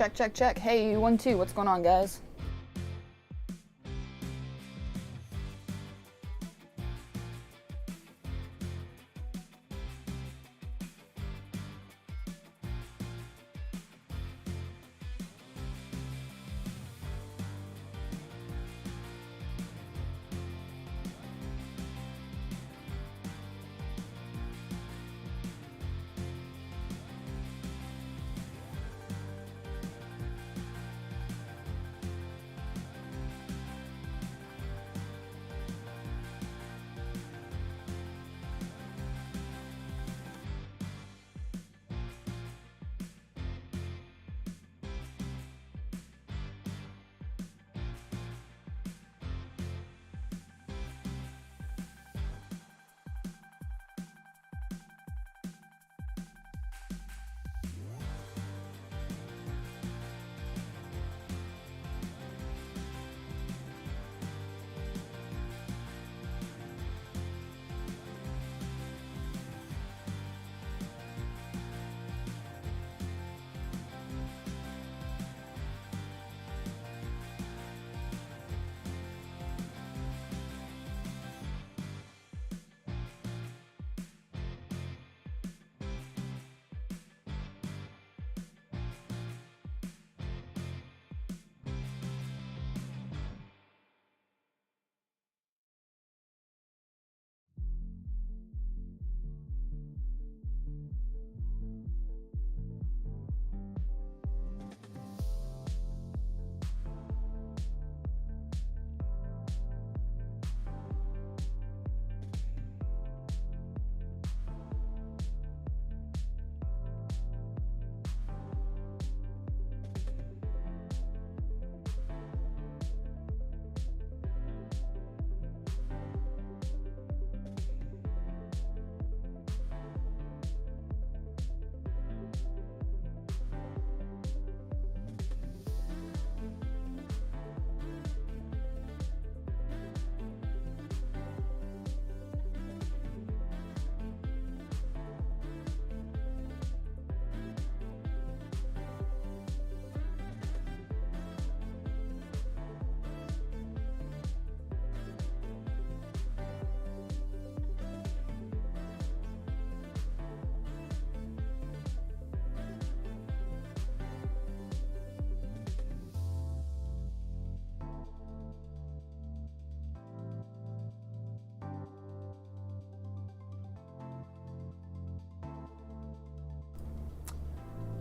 Check, check, check. Hey, 1, 2, what's going on, guys?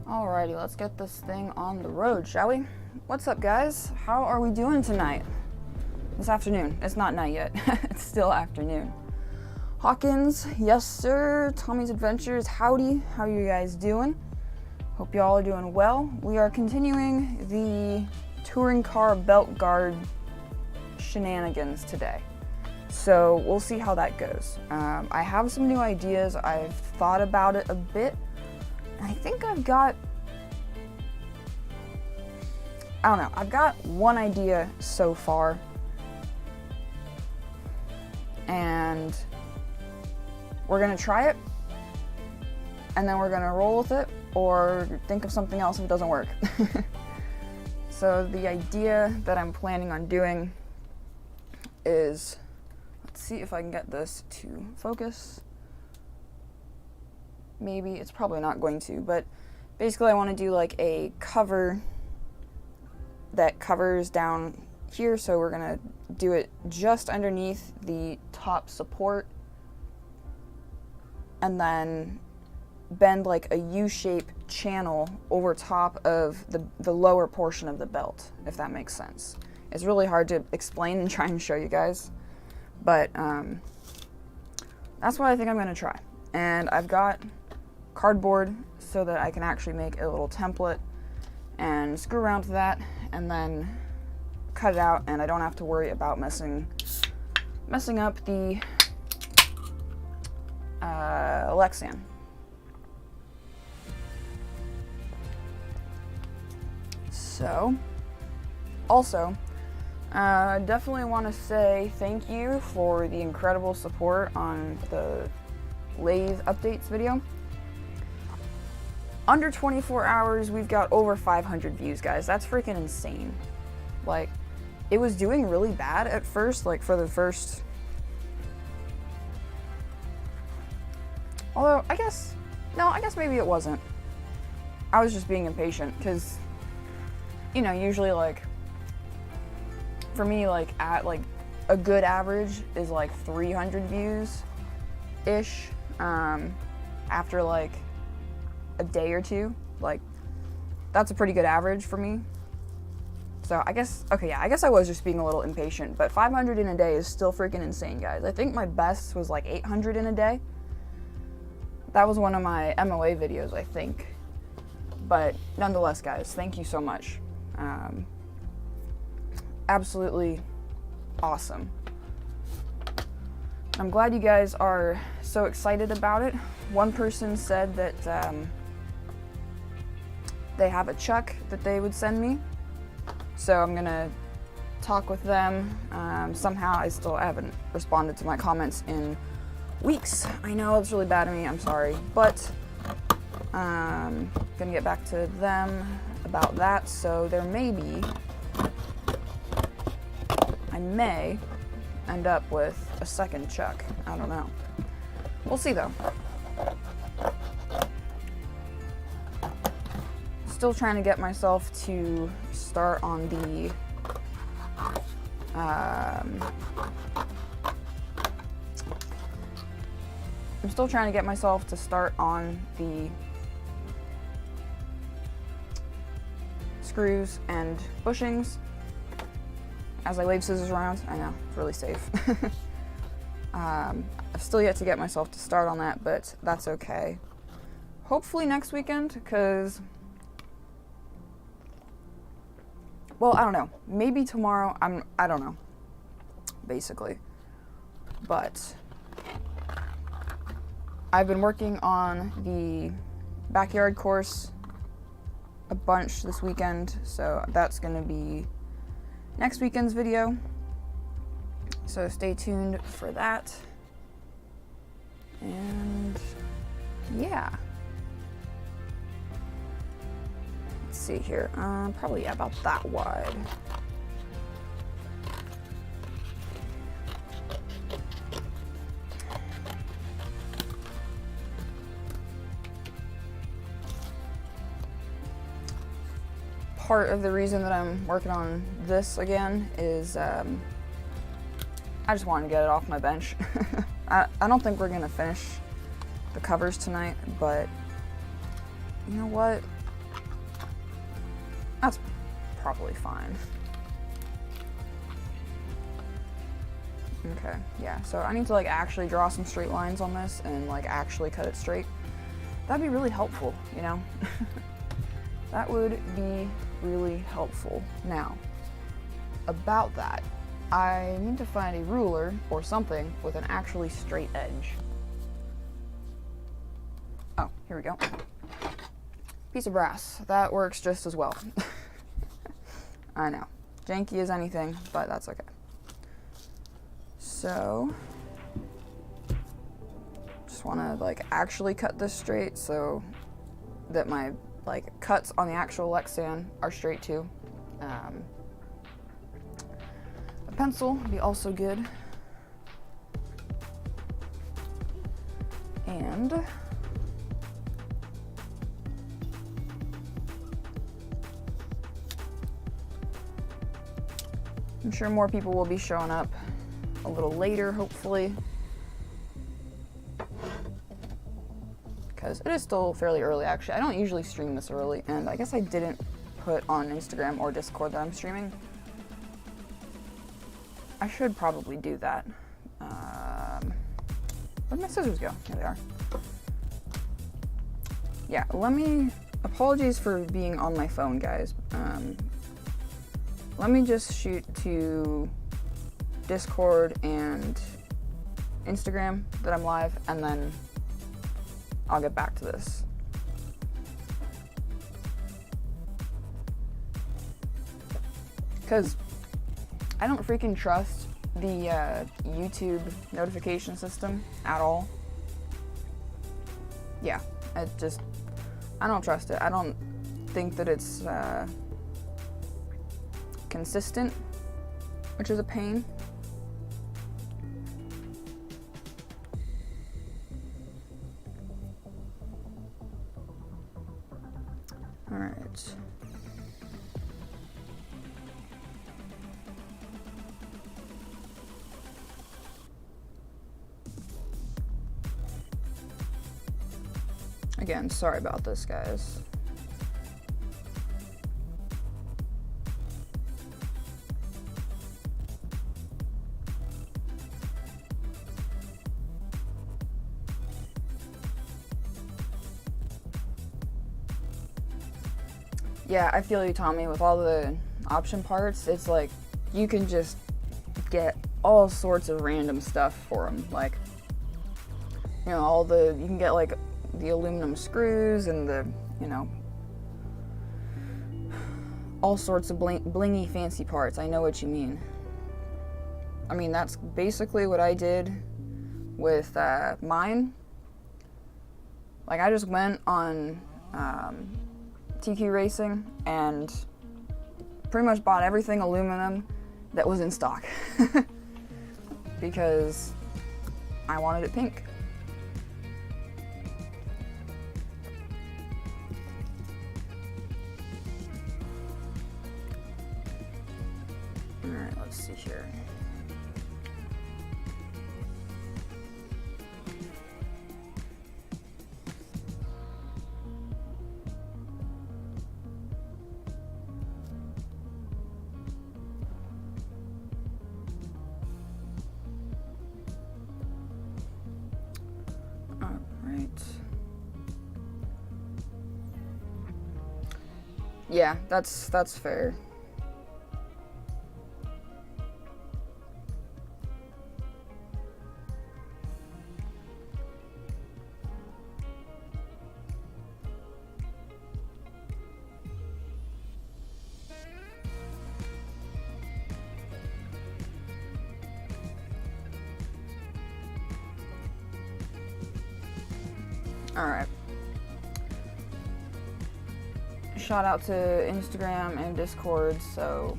Alrighty, let's get this thing on the road, shall we? What's up, guys? How are we doing tonight? This afternoon. It's not night yet. It's still afternoon. Hawkins, yes sir. Tommy's Adventures, howdy. How are you guys doing? Hope y'all are doing well. We are continuing the touring car belt guard shenanigans today. So we'll see how that goes. I have some new ideas. I've thought about it a bit. I think I've got one idea so far, and we're gonna try it, and then we're gonna roll with it, or think of something else if it doesn't work. So the idea that I'm planning on doing is, let's see if I can get this to focus. Maybe, it's probably not going to, but basically I want to do like a cover that covers down here, so we're going to do it just underneath the top support and then bend like a U-shaped channel over top of the lower portion of the belt, if that makes sense. It's really hard to explain and try and show you guys, but that's what I think I'm going to try. And I've got cardboard so that I can actually make a little template and screw around to that and then cut it out, and I don't have to worry about messing up the Lexan. So, also, definitely want to say thank you for the incredible support on the lathe updates video. under 24 hours, we've got over 500 views, guys. That's freaking insane. Like, it was doing really bad at first, like for the first... Although, I guess maybe it wasn't. I was just being impatient, because, you know, usually, like, for me, like, at, like, a good average is, like, 300 views-ish, after, like, a day or two. Like, that's a pretty good average for me. So, I guess, okay, yeah, I guess I was just being a little impatient, but 500 in a day is still freaking insane, guys. I think my best was, like, 800 in a day. That was one of my MOA videos, I think. But nonetheless, guys, thank you so much. Absolutely awesome. I'm glad you guys are so excited about it. One person said that they have a chuck that they would send me. So I'm gonna talk with them. Somehow I haven't responded to my comments in weeks. I know it's really bad of me, I'm sorry, but gonna get back to them about that. So there may be, I may end up with a second chuck. I don't know. We'll see though. Still trying to get myself to start on the I'm still trying to get myself to start on the screws and bushings as I wave scissors around. I know, it's really safe. I've still yet to get myself to start on that, but that's okay. Hopefully next weekend, because, well, I don't know. Maybe tomorrow. I don't know, basically. But I've been working on the backyard course a bunch this weekend, so that's gonna be next weekend's video. So stay tuned for that. And yeah. Let's see here. Probably about that wide. Part of the reason that I'm working on this again is I just wanted to get it off my bench. I don't think we're gonna finish the covers tonight, but you know what? That's probably fine. Okay, yeah, so I need to like actually draw some straight lines on this and like actually cut it straight. That'd be really helpful, you know? That would be really helpful. Now, about that, I need to find a ruler or something with an actually straight edge. Oh, here we go. Piece of brass. That works just as well. I know. Janky as anything, but that's okay. So, just want to like actually cut this straight so that my like cuts on the actual Lexan are straight too. A pencil would be also good. And I'm sure more people will be showing up a little later, hopefully. Because it is still fairly early, actually. I don't usually stream this early, and I guess I didn't put on Instagram or Discord that I'm streaming. I should probably do that. Where'd my scissors go? Here they are. Yeah, apologies for being on my phone, guys. Let me just shoot to Discord and Instagram that I'm live, and then I'll get back to this. Because I don't freaking trust the YouTube notification system at all. Yeah, I don't trust it. I don't think that it's consistent, which is a pain. All right. Again, sorry about this, guys. Yeah, I feel you, Tommy. With all the option parts, it's like you can just get all sorts of random stuff for them. Like, you know, you can get like the aluminum screws and the, you know, all sorts of blingy fancy parts. I know what you mean. I mean, that's basically what I did with mine. Like, I just went on TQ Racing and pretty much bought everything aluminum that was in stock because I wanted it pink. All right, let's see here. Yeah, that's fair. All right. Shout out to Instagram and Discord, so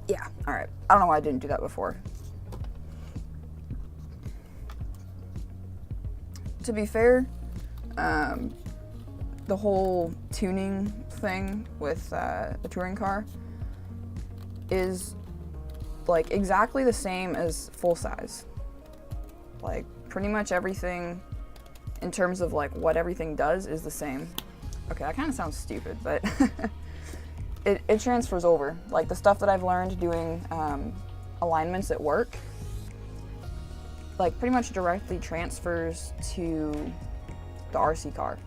yeah, all right. I don't know why I didn't do that before. To be fair, the whole tuning thing with the touring car is like exactly the same as full size. Like pretty much everything in terms of like what everything does is the same. Okay, that kind of sounds stupid, but it transfers over. Like the stuff that I've learned doing alignments at work, like pretty much directly transfers to the RC car.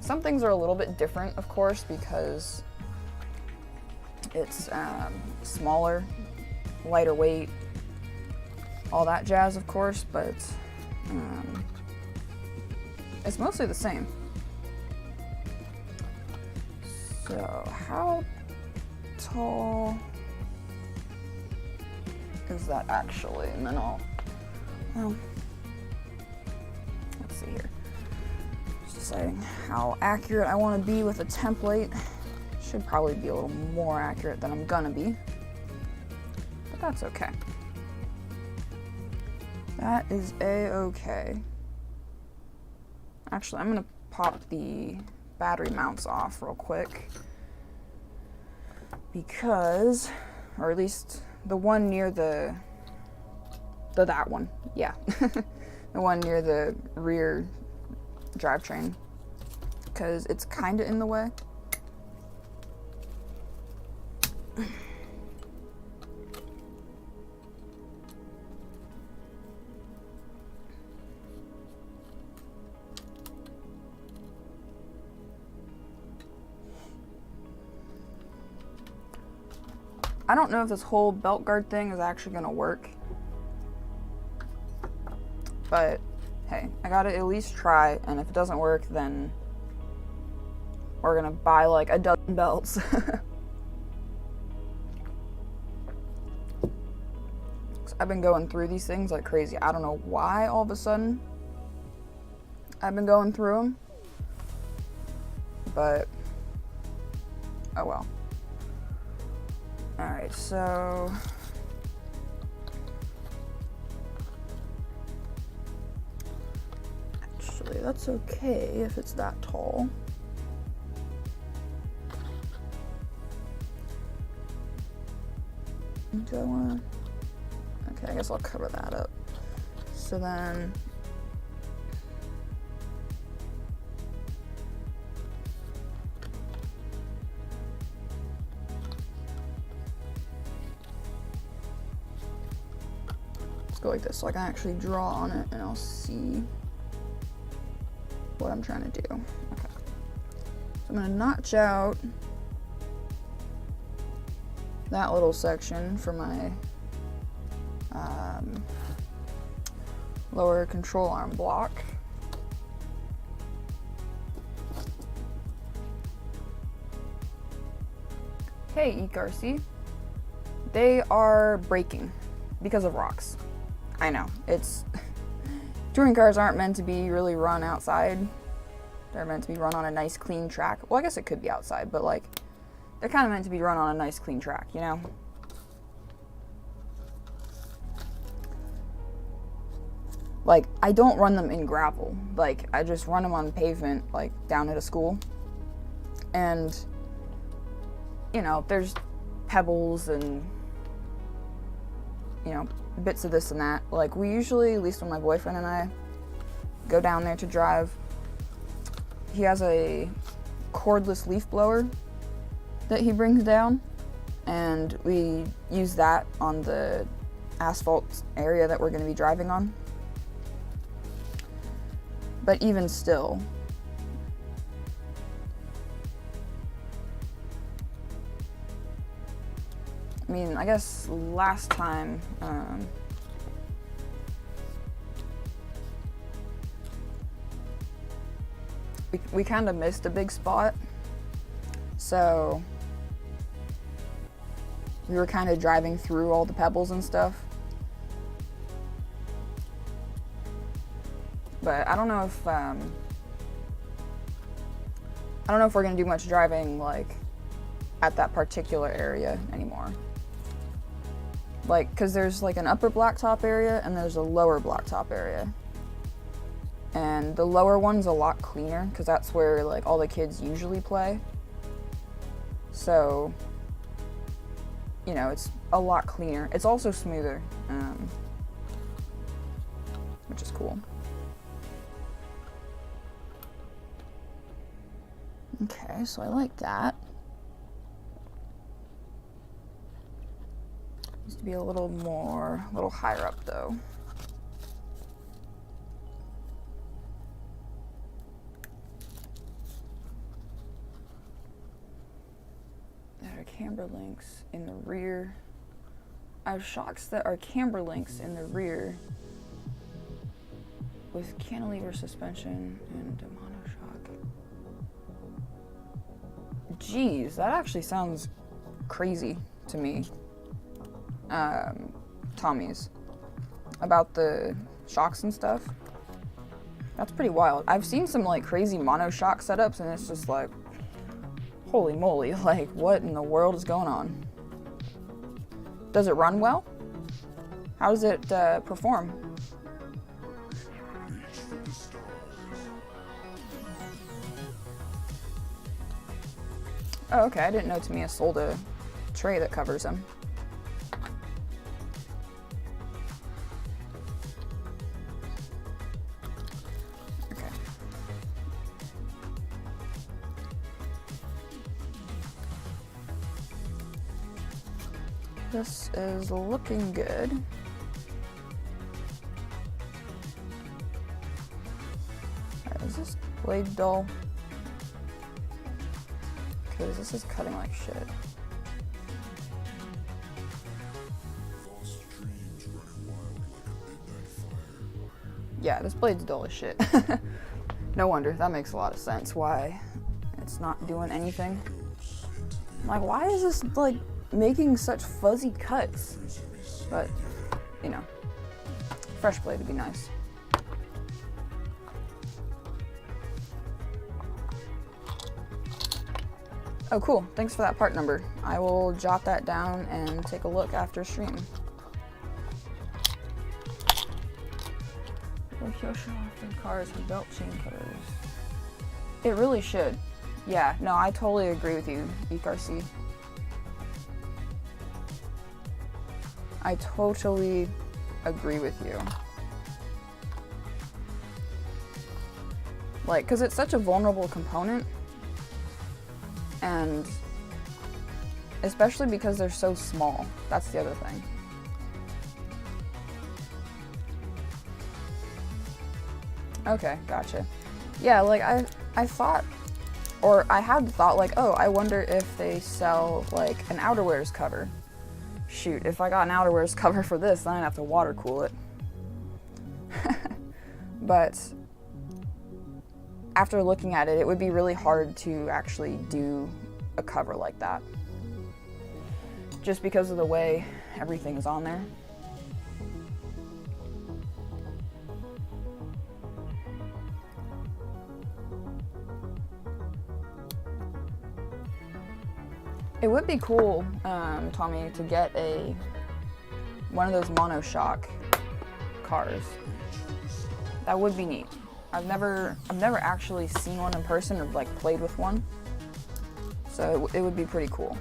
Some things are a little bit different, of course, because it's smaller, lighter weight, all that jazz, of course, but it's mostly the same. So, how tall is that actually? And then well, let's see here. Just deciding how accurate I want to be with a template. Should probably be a little more accurate than I'm gonna be, but that's okay. That is a-okay. Actually, I'm gonna pop the battery mounts off real quick because, or at least the one near that one, yeah. The one near the rear drivetrain, because it's kind of in the way. I don't know if this whole belt guard thing is actually gonna work, but hey, I gotta at least try, and if it doesn't work, then we're gonna buy like a dozen belts. I've been going through these things like crazy. I don't know why all of a sudden I've been going through them, but oh well. Alright, so actually that's okay if it's that tall. Do I want to? Okay, I guess I'll cover that up. So then let's go like this so I can actually draw on it and I'll see what I'm trying to do. Okay. So I'm going to notch out that little section for my lower control arm block. Hey, ECRC. They are breaking because of rocks. I know, it's touring cars aren't meant to be really run outside. They're meant to be run on a nice clean track. Well, I guess it could be outside, but like they're kind of meant to be run on a nice clean track, you know? Like, I don't run them in gravel. Like, I just run them on pavement, like, down at a school. And, you know, there's pebbles and, you know, bits of this and that. Like, we usually, at least when my boyfriend and I go down there to drive, he has a cordless leaf blower that he brings down, and we use that on the asphalt area that we're going to be driving on. But even still, I mean, I guess last time we kind of missed a big spot, so we were kind of driving through all the pebbles and stuff. But I don't know if we're gonna do much driving like at that particular area anymore. Like, cause there's like an upper blacktop area and there's a lower blacktop area. And the lower one's a lot cleaner because that's where like all the kids usually play. So, you know, it's a lot cleaner. It's also smoother, which is cool. Okay, so I like that. Needs to be a little higher up though. There are camber links in the rear. I have shocks that are camber links in the rear with cantilever suspension and a monoshock. Geez, that actually sounds crazy to me. Tommy's. About the shocks and stuff. That's pretty wild. I've seen some like crazy monoshock setups and it's just like, holy moly, like what in the world is going on? Does it run well? How does it perform? Oh, okay, I didn't know Tamiya sold a tray that covers them. Okay. This is looking good. Alright, is this blade dull? Because this is cutting like shit. Yeah, this blade's dull as shit. No wonder, that makes a lot of sense why it's not doing anything. Like, why is this like making such fuzzy cuts? But, you know, fresh blade would be nice. Oh, cool. Thanks for that part number. I will jot that down and take a look after stream. Will Kyosho often cars with belt chain cutters? It really should. Yeah, no, I totally agree with you, ECRC. I totally agree with you. Like, because it's such a vulnerable component, and especially because they're so small. That's the other thing. Okay, gotcha. Yeah, like I thought, or I had thought like, oh, I wonder if they sell like an outerwears cover. Shoot, if I got an outerwears cover for this, then I'd have to water cool it. But after looking at it, it would be really hard to actually do a cover like that. Just because of the way everything is on there. It would be cool, Tommy, to get one of those monoshock cars. That would be neat. I've never actually seen one in person or like played with one, so it would be pretty cool.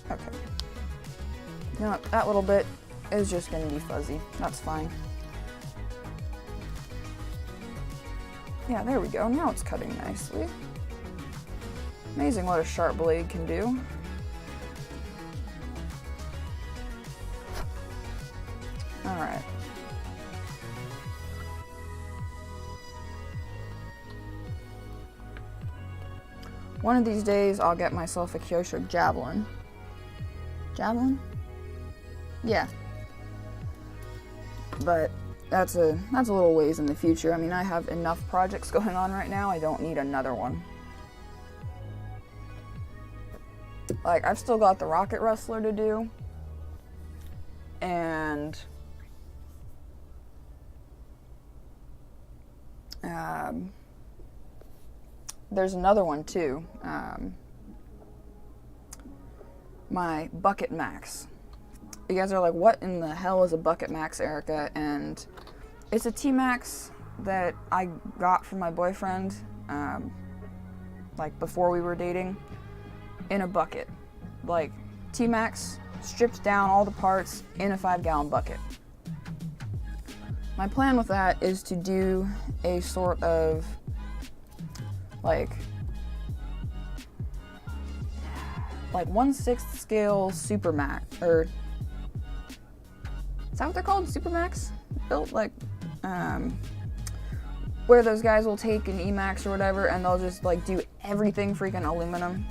Okay. You know what, that little bit is just going to be fuzzy. That's fine. Yeah, there we go. Now it's cutting nicely. Amazing what a sharp blade can do. Alright. One of these days I'll get myself a Kyosho Javelin. Javelin? Yeah. But that's a little ways in the future. I mean, I have enough projects going on right now. I don't need another one. Like, I've still got the Rocket Wrestler to do. And there's another one too. My Bucket Max. You guys are like, what in the hell is a Bucket Max, Erica? And it's a T-Max that I got from my boyfriend, like before we were dating, in a bucket. Like, T-Max stripped down all the parts in a 5-gallon bucket. My plan with that is to do a sort of, like 1/6 scale Supermax, or is that what they're called? Supermax? Built like, where those guys will take an E-Max or whatever and they'll just like do everything freaking aluminum.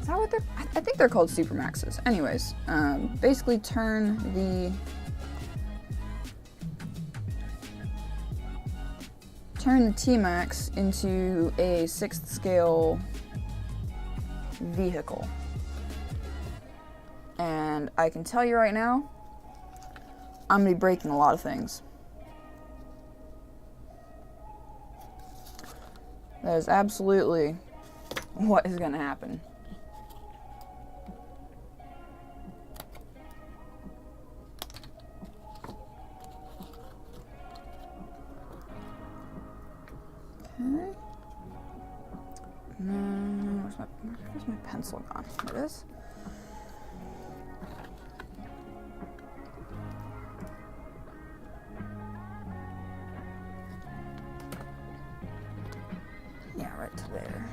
Is that what they're, I think they're called Supermaxes. Anyways, basically turn the T-Max into a 6th scale vehicle. And I can tell you right now, I'm gonna be breaking a lot of things. That is absolutely what is gonna happen. Okay. Where's my pencil gone? There it is. Yeah, right to there.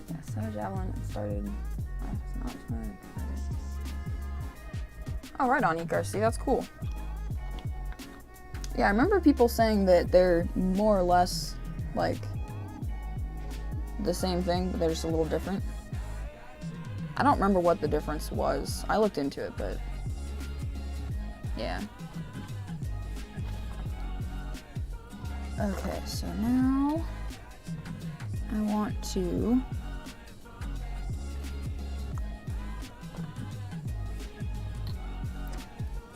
Yeah, so Javelin started. Oh, right on, ECRC, that's cool. Yeah, I remember people saying that they're more or less, like, the same thing, but they're just a little different. I don't remember what the difference was. I looked into it, but yeah. Okay, so now I want to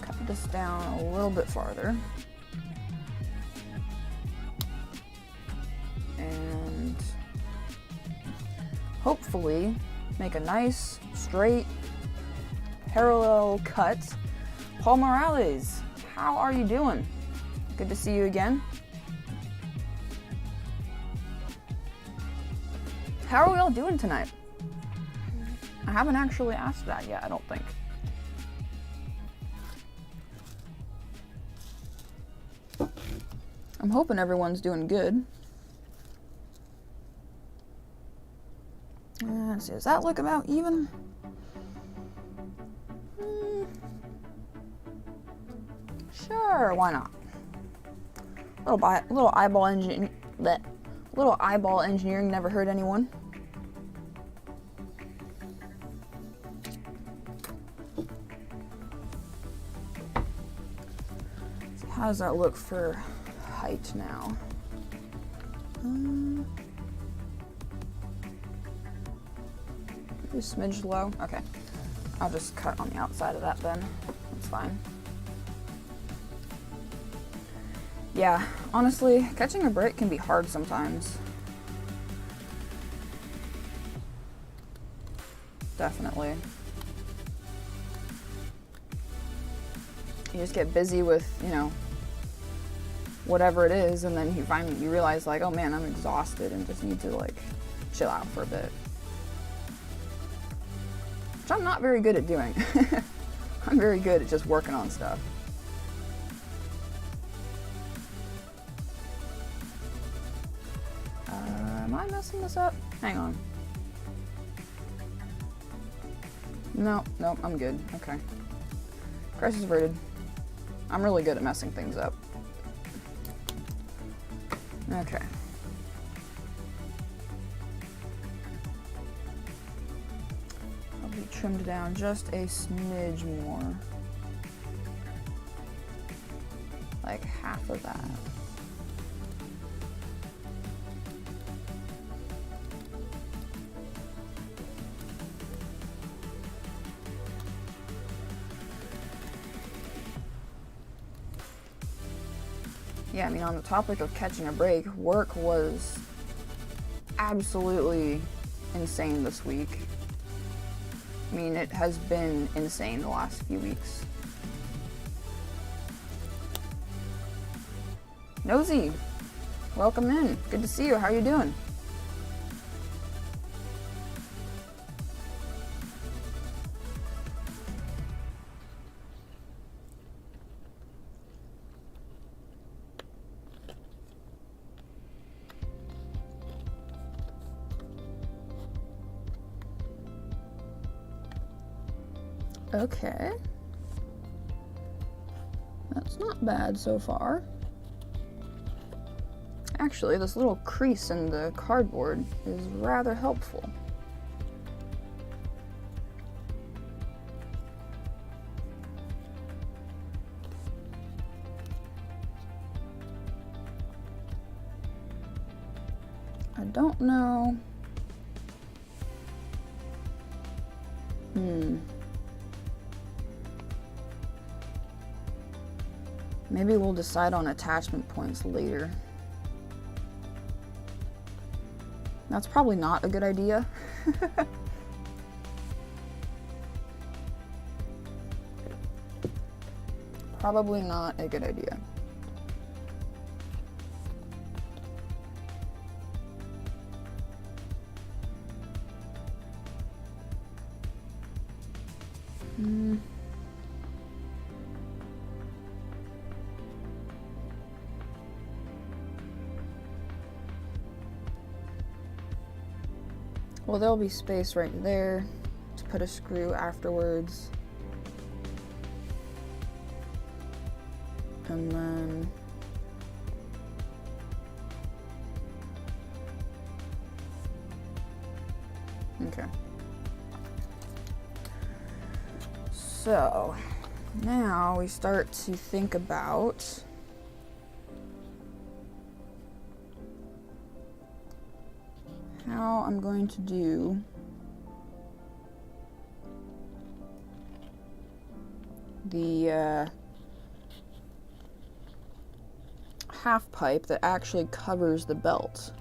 cut this down a little bit farther. And hopefully make a nice, straight, parallel cut. Paul Morales, how are you doing? Good to see you again. How are we all doing tonight? I haven't actually asked that yet, I don't think. I'm hoping everyone's doing good. Let's see, does that look about even? Sure, why not? Little eyeball engineering never hurt anyone. So how does that look for height now? Maybe a smidge low. Okay, I'll just cut on the outside of that then. That's fine. Yeah, honestly, catching a break can be hard sometimes. Definitely. You just get busy with, you know, whatever it is, and then you realize like, oh man, I'm exhausted and just need to like chill out for a bit. Which I'm not very good at doing. I'm very good at just working on stuff. Am I messing this up? Hang on. No, I'm good. Okay. Crisis averted. I'm really good at messing things up. Okay. I'll be trimmed down just a smidge more. Like half of that. Yeah, I mean, on the topic of catching a break, work was absolutely insane this week. I mean, it has been insane the last few weeks. Nosy, welcome in. Good to see you. How are you doing? Okay. That's not bad so far. Actually, this little crease in the cardboard is rather helpful. I don't know. Maybe we'll decide on attachment points later. That's probably not a good idea. Probably not a good idea. Well, there'll be space right there to put a screw afterwards. And then okay. So now we start to think about how I'm going to do the half pipe that actually covers the belt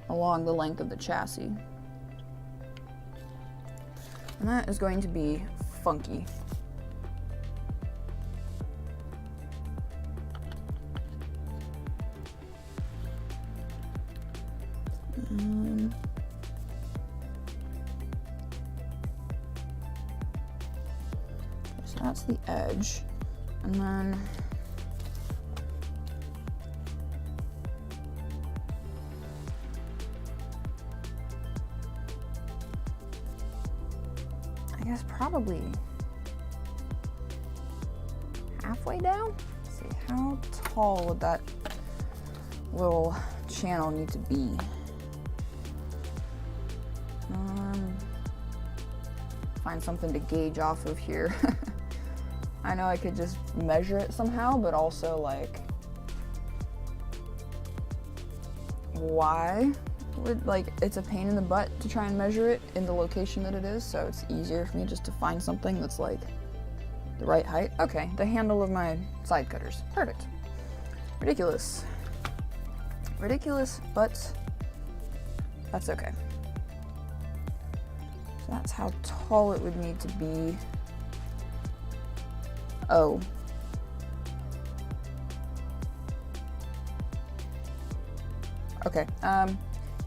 along the length of the chassis. And that is going to be funky. So that's the edge. And then I guess probably halfway down. Let's see, how tall would that little channel need to be? Find something to gauge off of here. I know I could just measure it somehow, but also like, why would, like, it's a pain in the butt to try and measure it in the location that it is, so it's easier for me just to find something that's like the right height. Okay, the handle of my side cutters. Perfect. Ridiculous. Ridiculous, but that's okay. So that's how tall it would need to be. Oh. Okay,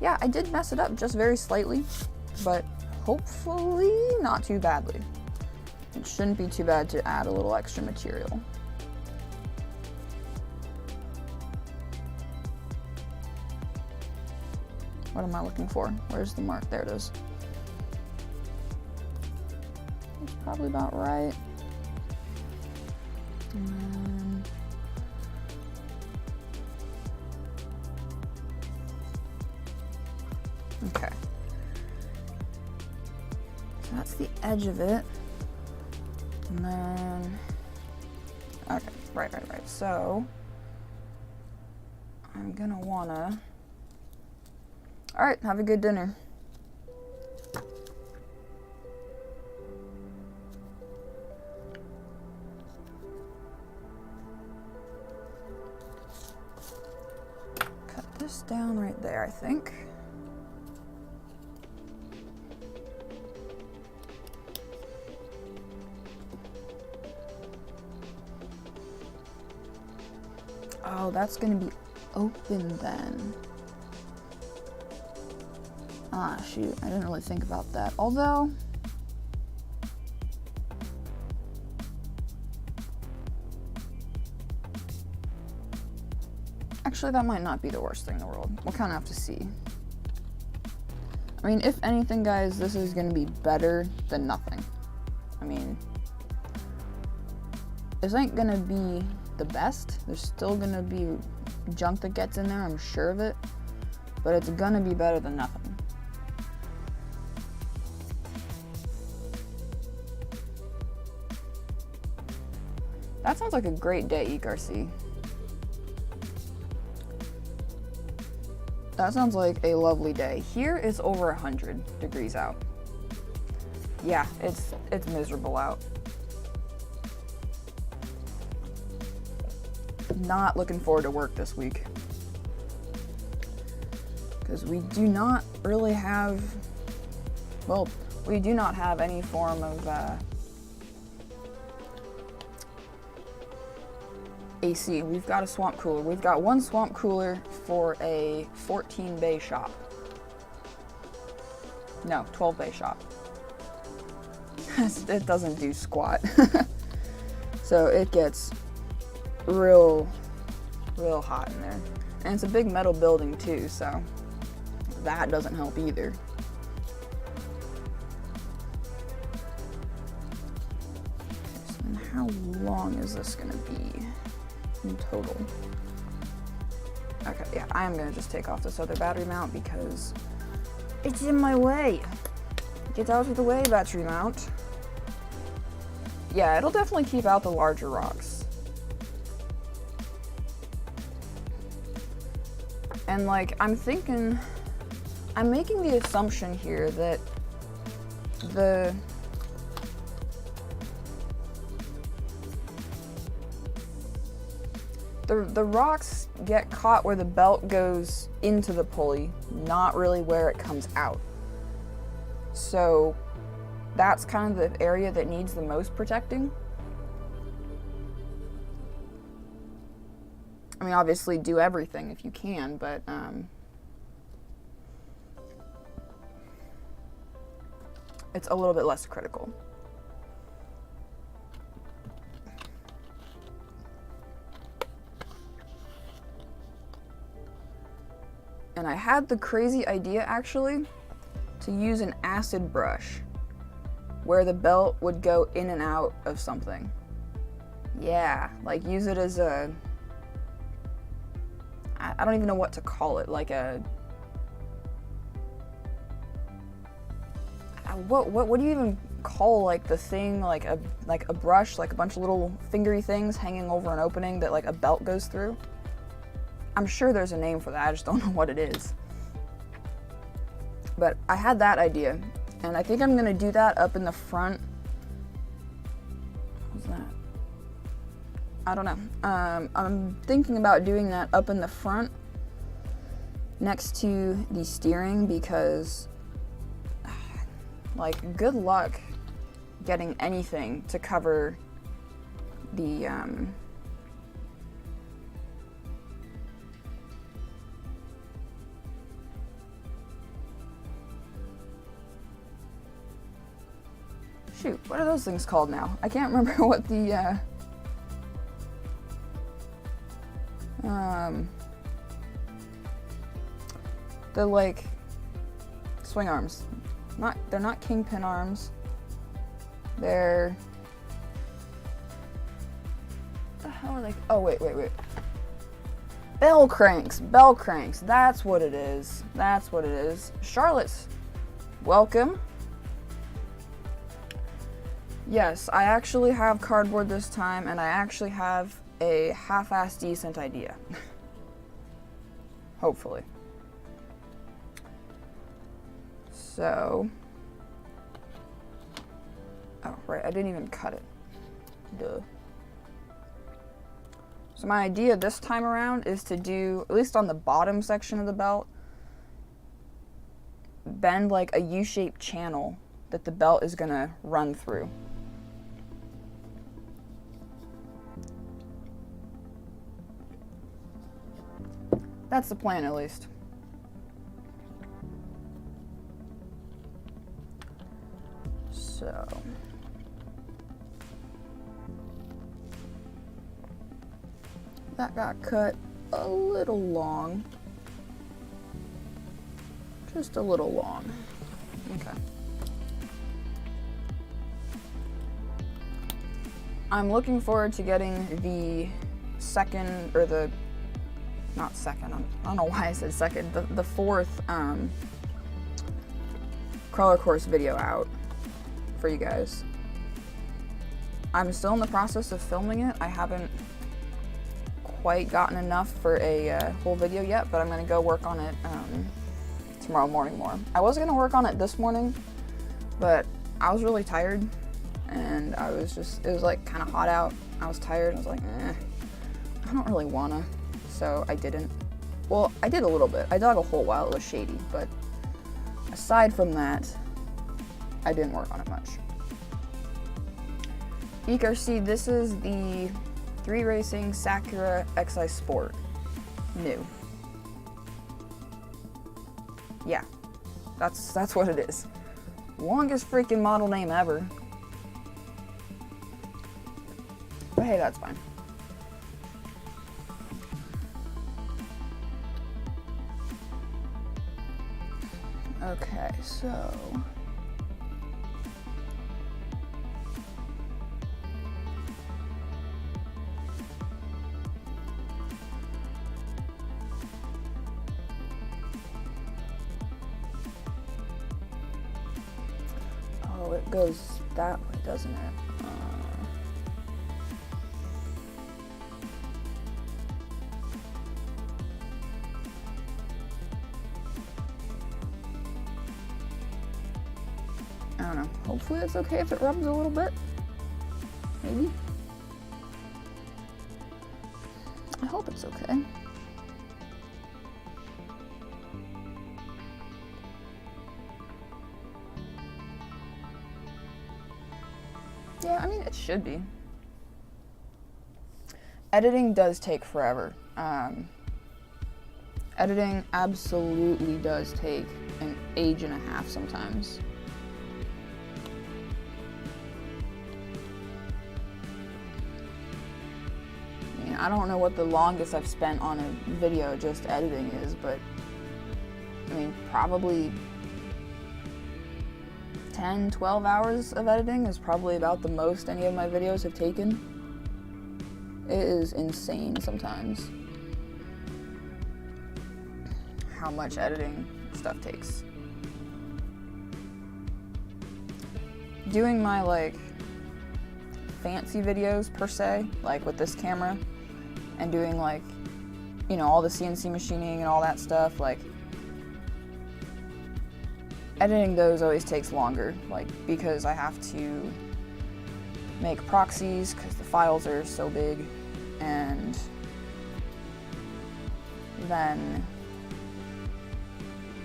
yeah, I did mess it up just very slightly, but hopefully not too badly. It shouldn't be too bad to add a little extra material. What am I looking for? Where's the mark? There it is. It's probably about right. And then okay. So that's the edge of it. And then, okay, right. So I'm gonna wanna, all right, have a good dinner. Cut this down right there, I think. Oh, that's gonna be open then. Ah, shoot, I didn't really think about that. Although, actually, that might not be the worst thing in the world. We'll kind of have to see. I mean, if anything, guys, this is gonna be better than nothing. I mean, this ain't gonna be the best. There's still gonna be junk that gets in there, I'm sure of it, but it's gonna be better than nothing. That sounds like a great day, ECRC. That sounds like a lovely day. Here it's over 100 degrees out. Yeah, it's miserable out. Not looking forward to work this week, because we do not really have, well, we do not have any form of AC. We've got a swamp cooler. We've got one swamp cooler for a 14 bay shop. No, 12 bay shop. It doesn't do squat. So it gets real hot in there. And it's a big metal building too, so that doesn't help either. So then how long is this gonna be in total? Okay, yeah, I am gonna just take off this other battery mount because it's in my way. Get out of the way, battery mount. Yeah, it'll definitely keep out the larger rocks. And like, I'm making the assumption here that the rocks get caught where the belt goes into the pulley, not really where it comes out. So that's kind of the area that needs the most protecting. I mean, obviously do everything if you can, but it's a little bit less critical. And I had the crazy idea, actually, to use an acid brush where the belt would go in and out of something. Yeah, like use it as a... I don't even know what to call it, like a... What do you even call like the thing, like a brush, like a bunch of little fingery things hanging over an opening that like a belt goes through? I'm sure there's a name for that, I just don't know what it is. But I had that idea, and I think I'm gonna do that up in the front. What's that? I don't know. I'm thinking about doing that up in the front next to the steering because, like, good luck getting anything to cover the, shoot, what are those things called now? I can't remember what the, like, swing arms. They're not kingpin arms. They're... What the hell are they? Oh, wait. Bell cranks. Bell cranks. That's what it is. That's what it is. Charlotte's welcome. Yes, I actually have cardboard this time, and I actually have a half-assed decent idea. Hopefully. So... Oh, right, I didn't even cut it. Duh. So my idea this time around is to do, at least on the bottom section of the belt, bend like a U-shaped channel that the belt is gonna run through. That's the plan, at least. So... that got cut a little long. Just a little long. Okay. I'm looking forward to getting the second, or the... not second, I don't know why I said second, the fourth crawler course video out for you guys. I'm still in the process of filming it. I haven't quite gotten enough for a whole video yet, but I'm gonna go work on it tomorrow morning more. I was gonna work on it this morning, but I was really tired, and I was just, it was like kind of hot out. I was tired, I was like, I don't really wanna. So I didn't. Well, I did a little bit. I dug a hole while it was shady, but aside from that, I didn't work on it much. EKRC, this is the 3 Racing Sakura XI Sport. New. Yeah, that's what it is. Longest freaking model name ever. But hey, that's fine. Okay, so... oh, it goes that way, doesn't it? don't know. Hopefully it's okay if it rubs a little bit. Maybe. I hope it's okay. Yeah, I mean, it should be. Editing does take forever. Editing absolutely does take an age and a half sometimes. I mean, I don't know what the longest I've spent on a video just editing is, but I mean, probably 10, 12 hours of editing is probably about the most any of my videos have taken. It is insane sometimes how much editing stuff takes. Doing my like fancy videos per se, like with this camera, and doing like, you know, all the CNC machining and all that stuff, like editing those always takes longer, like because I have to make proxies because the files are so big, and then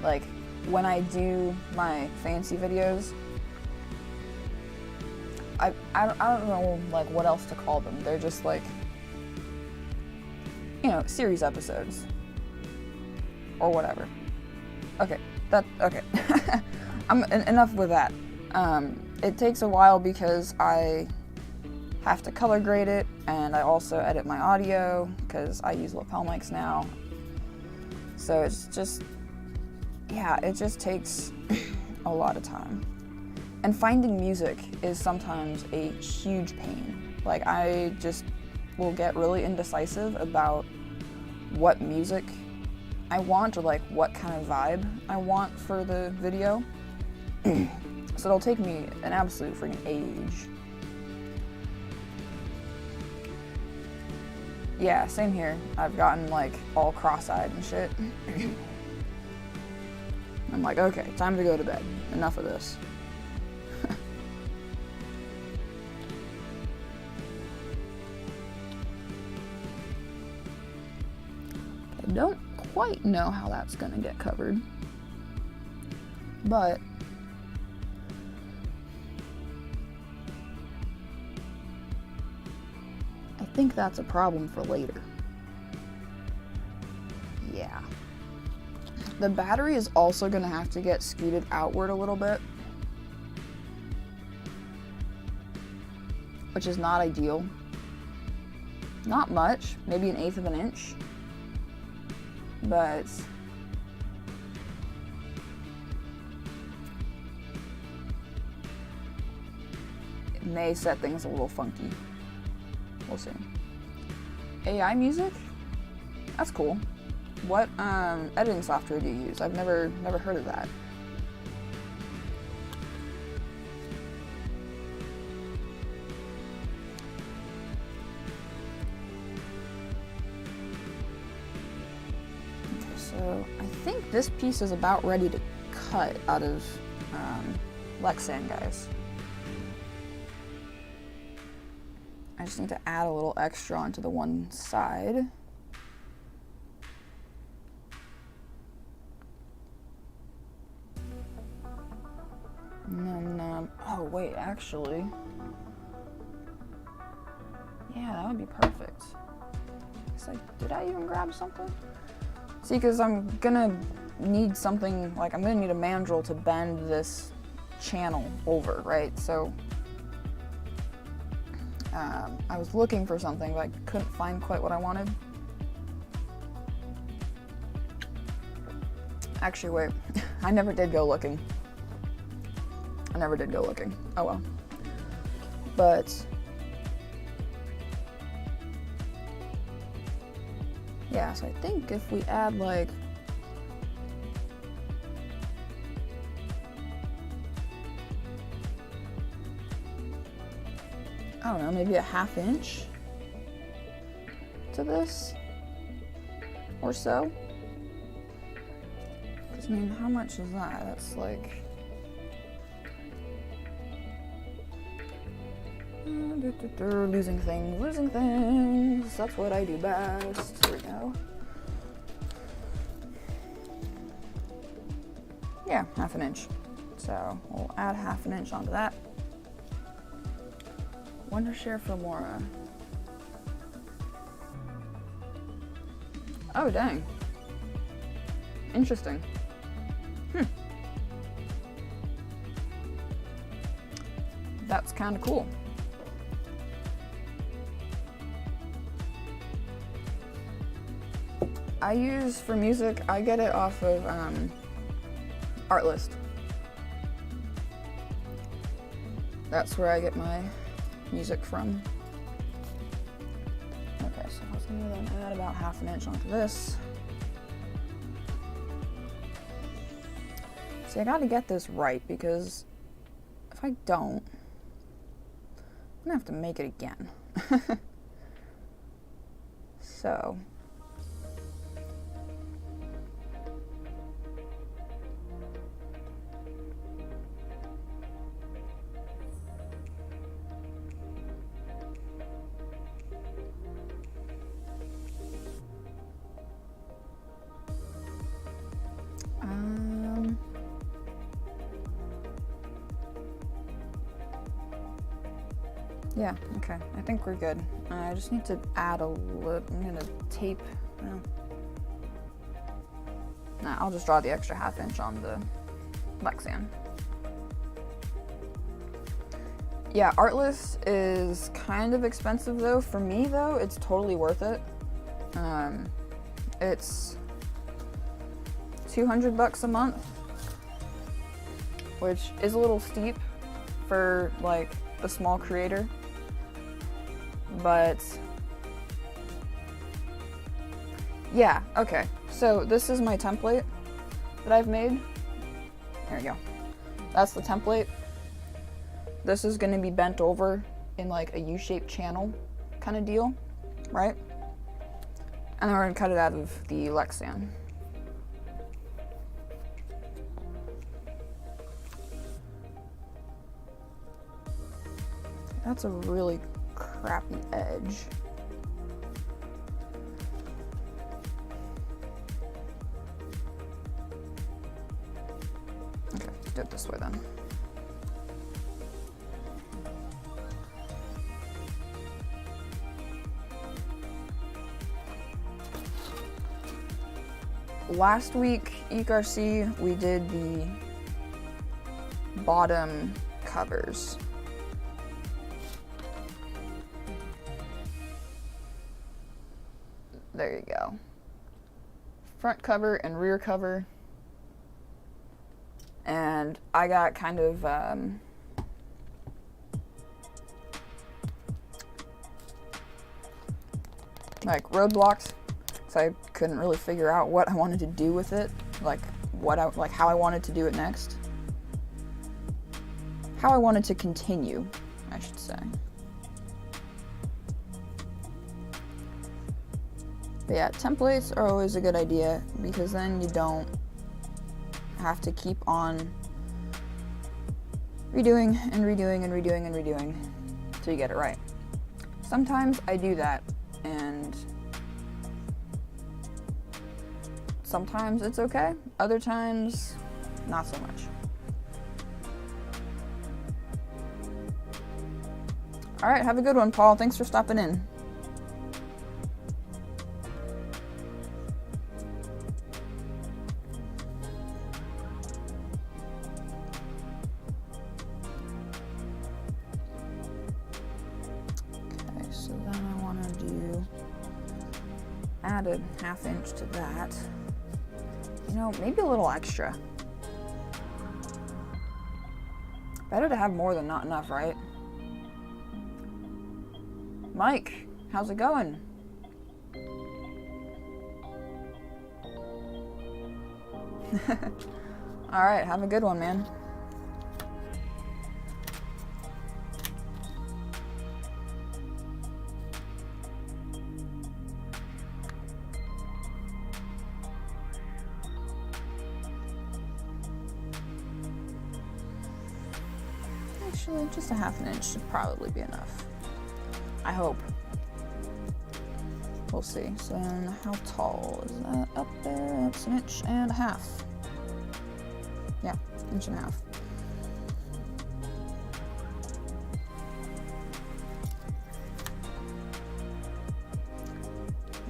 like when I do my fancy videos, I don't know like what else to call them. They're just like, you know, series episodes or whatever. Okay, okay. Enough with that. It takes a while because I have to color grade it, and I also edit my audio because I use lapel mics now. So it's just, yeah, it just takes a lot of time. And finding music is sometimes a huge pain. Like, I just will get really indecisive about what music I want, or like what kind of vibe I want for the video. So it'll take me an absolute freaking age. Yeah, same here. I've gotten like all cross-eyed and shit. I'm like, okay, time to go to bed. Enough of this. I don't quite know how that's gonna get covered, but I think that's a problem for later. Yeah. The battery is also gonna have to get scooted outward a little bit, which is not ideal. Not much, maybe 1/8 of an inch. But it may set things a little funky. We'll see. AI music? That's cool. What editing software do you use? I've never heard of that. So I think this piece is about ready to cut out of Lexan, guys. I just need to add a little extra onto the one side. And then, oh wait, actually, yeah, that would be perfect. Did I even grab something? See, because I'm gonna need something, like I'm gonna need a mandrel to bend this channel over, right? So I was looking for something, but I couldn't find quite what I wanted. Actually, wait, I never did go looking. Oh well. But yeah, so I think if we add like, I don't know, maybe a 1/2 inch to this or so. I mean, how much is that? That's like, Losing things, losing things. That's what I do best. Here we go. Yeah, 1/2 inch. So we'll add 1/2 inch onto that. Wondershare Filmora. Oh, dang. Interesting. That's kind of cool. I use, for music, I get it off of Artlist. That's where I get my music from. Okay, so I was gonna then add about 1/2 inch onto this. See, I gotta get this right, because if I don't, I'm gonna have to make it again. So. Yeah, okay, I think we're good. I just need to add a little, I'm gonna tape, no. Nah, I'll just draw the extra 1/2 inch on the Lexan. Yeah, Artlist is kind of expensive though. For me though, it's totally worth it. It's $200 a month, which is a little steep for like a small creator. But yeah, okay. So this is my template that I've made. There we go. That's the template. This is going to be bent over in like a U-shaped channel kind of deal, right? And then we're going to cut it out of the Lexan. That's a really crappy edge. Okay, let's do it this way then. Last week, ECRC, we did the bottom covers. There you go. Front cover and rear cover. And I got kind of like roadblocks, so I couldn't really figure out what I wanted to do with it, like how I wanted to do it next. How I wanted to continue, I should say. But yeah, templates are always a good idea because then you don't have to keep on redoing and redoing and redoing and redoing until you get it right. Sometimes I do that, and sometimes it's okay. Other times, not so much. All right, have a good one, Paul. Thanks for stopping in. Added 1/2 inch to that. You know, maybe a little extra. Better to have more than not enough, right? Mike, how's it going? All right, have a good one, man. Actually, just a 1/2 inch should probably be enough. I hope. We'll see. So then how tall is that up there? That's 1.5 inches. Yeah, 1.5 inches.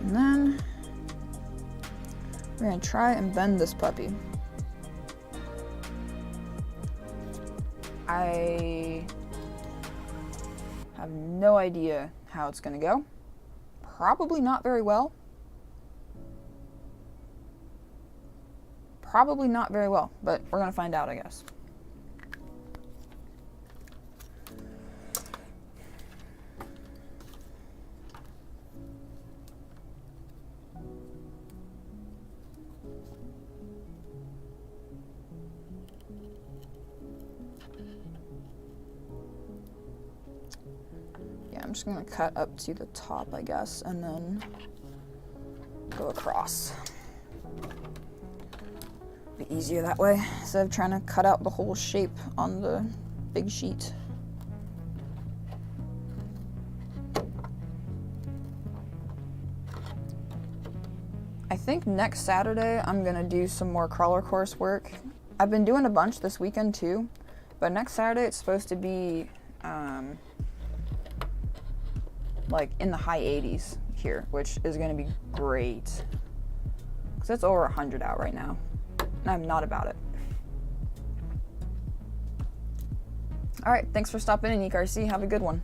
And then we're gonna try and bend this puppy. I have no idea how it's gonna go. Probably not very well. Probably not very well, but we're gonna find out, I guess. I'm just gonna cut up to the top, I guess, and then go across. Be easier that way, instead of trying to cut out the whole shape on the big sheet. I think next Saturday I'm gonna do some more crawler course work. I've been doing a bunch this weekend too, but next Saturday it's supposed to be like in the high 80s here, which is going to be great because it's over 100 out right now and I'm not about it. All right, thanks for stopping in, ECRC. Have a good one.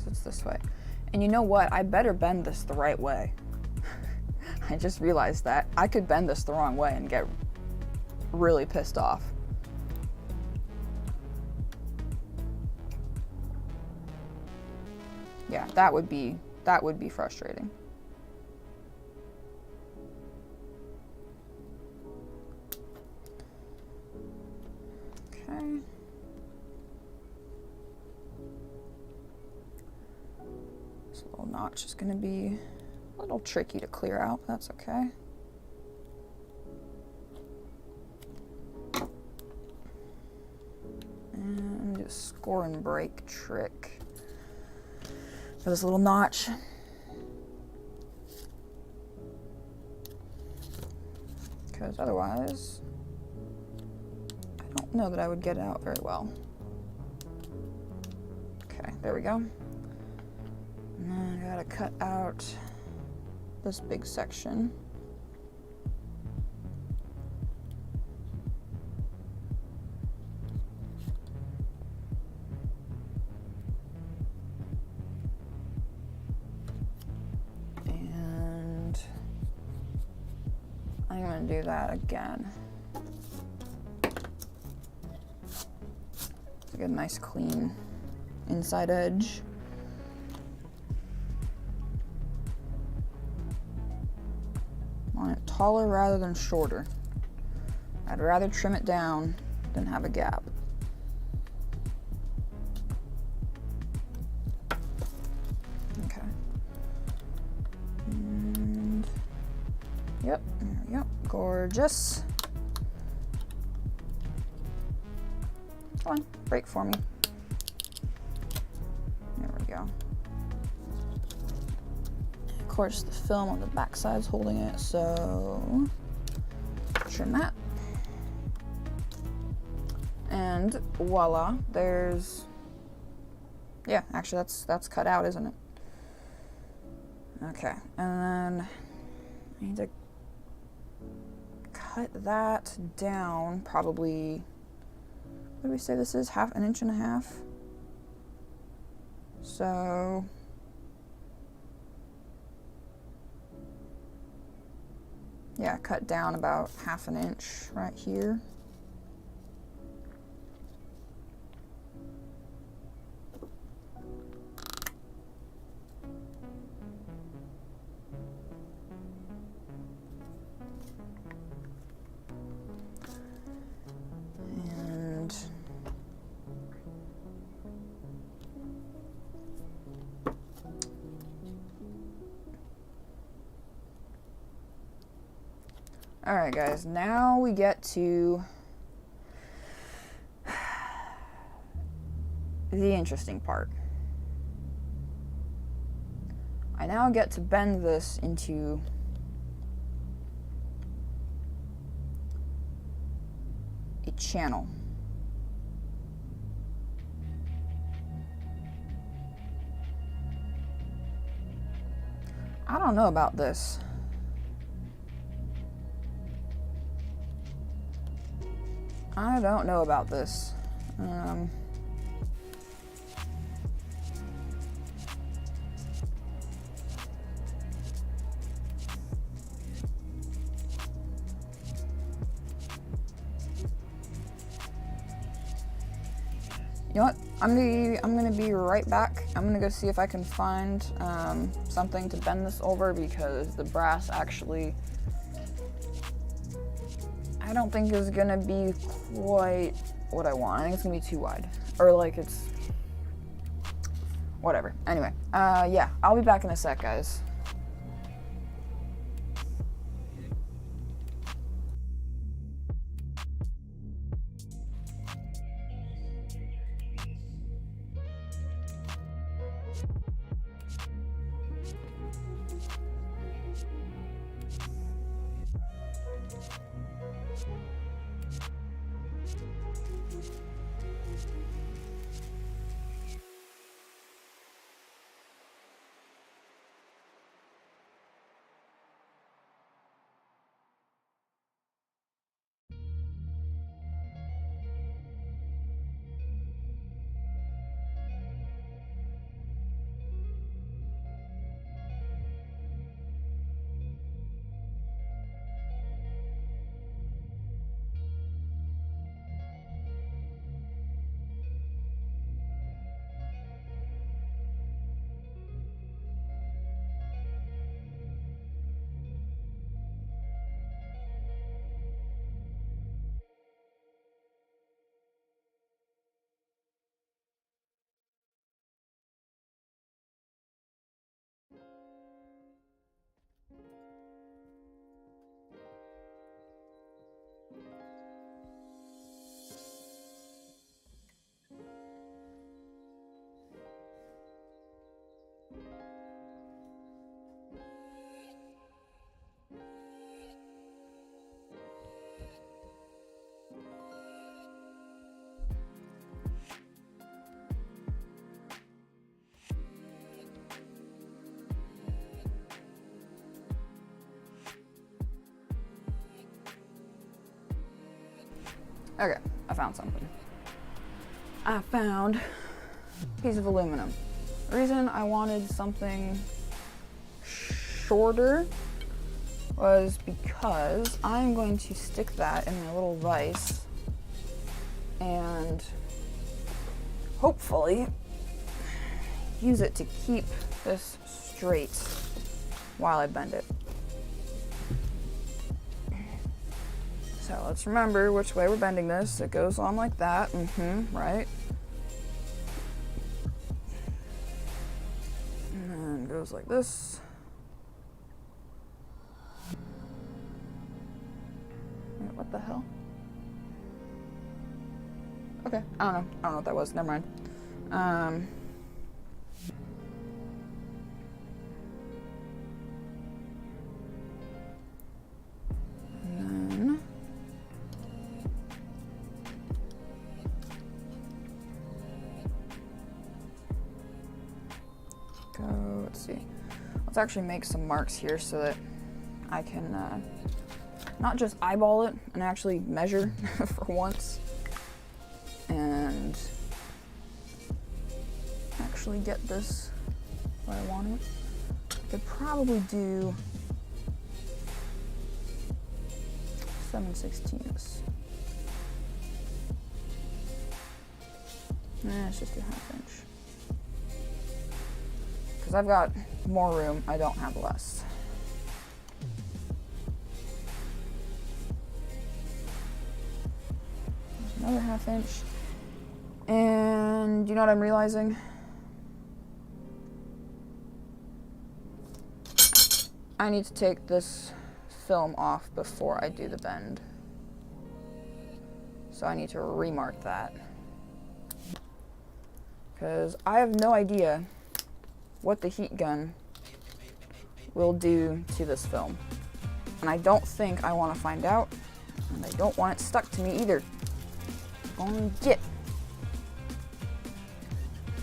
It's this way. And you know what? I better bend this the right way. I just realized that. I could bend this the wrong way and get really pissed off. Yeah, that would be frustrating. Okay. This little notch is going to be a little tricky to clear out. That's okay. And do a score and break trick for this little notch. Because otherwise, I don't know that I would get it out very well. Okay, there we go. And then I gotta cut out this big section. And I'm gonna do that again. To get a nice clean inside edge. Want it taller rather than shorter. I'd rather trim it down than have a gap. Okay. And yep, there we go. Gorgeous. Come on, break for me. There we go. Of course, the film on the back side is holding it, so trim that. And voila, there's, yeah, actually that's cut out, isn't it? Okay, and then I need to cut that down probably, what do we say this is? 1.5 inches? So yeah, cut down about 1/2 inch right here. And Alright guys, now we get to the interesting part. I now get to bend this into a channel. I don't know about this. I don't know about this. You know what? I'm gonna be right back. I'm gonna go see if I can find something to bend this over, because the brass actually, I don't think is gonna be quite what I want. I think it's gonna be too wide, or like it's whatever. Anyway, yeah, I'll be back in a sec, guys. Okay, I found something. I found a piece of aluminum. The reason I wanted something shorter was because I'm going to stick that in a little vise and hopefully use it to keep this straight while I bend it. So let's remember which way we're bending this. It goes on like that, right? And then goes like this. Wait, what the hell? Okay, I don't know what that was, never mind. Let's see. Let's actually make some marks here so that I can not just eyeball it and actually measure for once, and actually get this where I want it. I could probably do 7/16. Nah, it's just a 1/2 inch. Because I've got more room, I don't have less. Another 1/2 inch. And you know what I'm realizing? I need to take this film off before I do the bend. So I need to remark that. Because I have no idea what the heat gun will do to this film. And I don't think I want to find out, and I don't want it stuck to me either. Only get.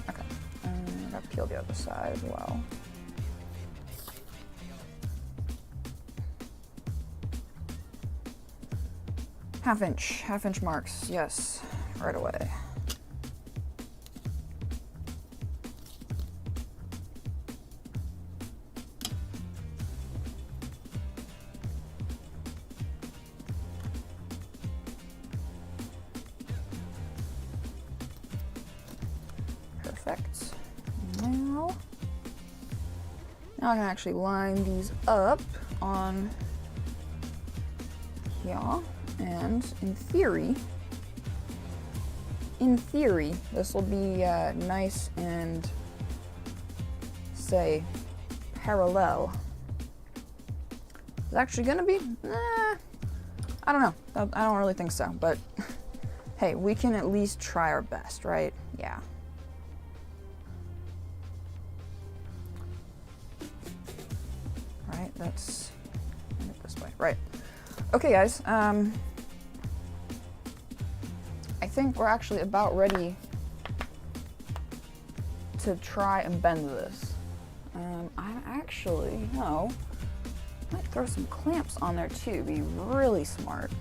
Okay, and I gotta peel the other side as well. Half inch marks, yes, right away. Perfect. Now I can actually line these up on here, and in theory, this will be nice and, say, parallel. Is it actually gonna be? I don't know. I don't really think so, but hey, we can at least try our best, right? Yeah. Right, that's this way. Right. Okay, guys. I think we're actually about ready to try and bend this. I'm actually, no, I might throw some clamps on there too, be really smart.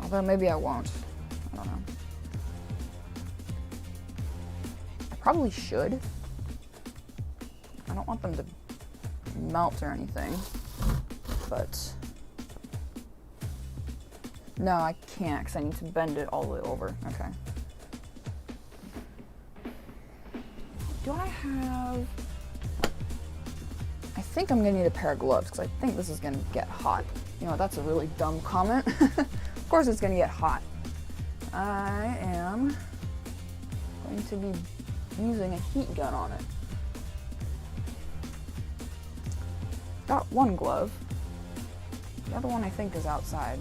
Although maybe I won't, I don't know. I probably should. I don't want them to melt or anything, but no, I can't because I need to bend it all the way over. Okay. Do I have... I think I'm gonna need a pair of gloves because I think this is gonna get hot. You know, that's a really dumb comment. Of course it's gonna get hot. I am going to be using a heat gun on it. Got one glove. The other one I think is outside.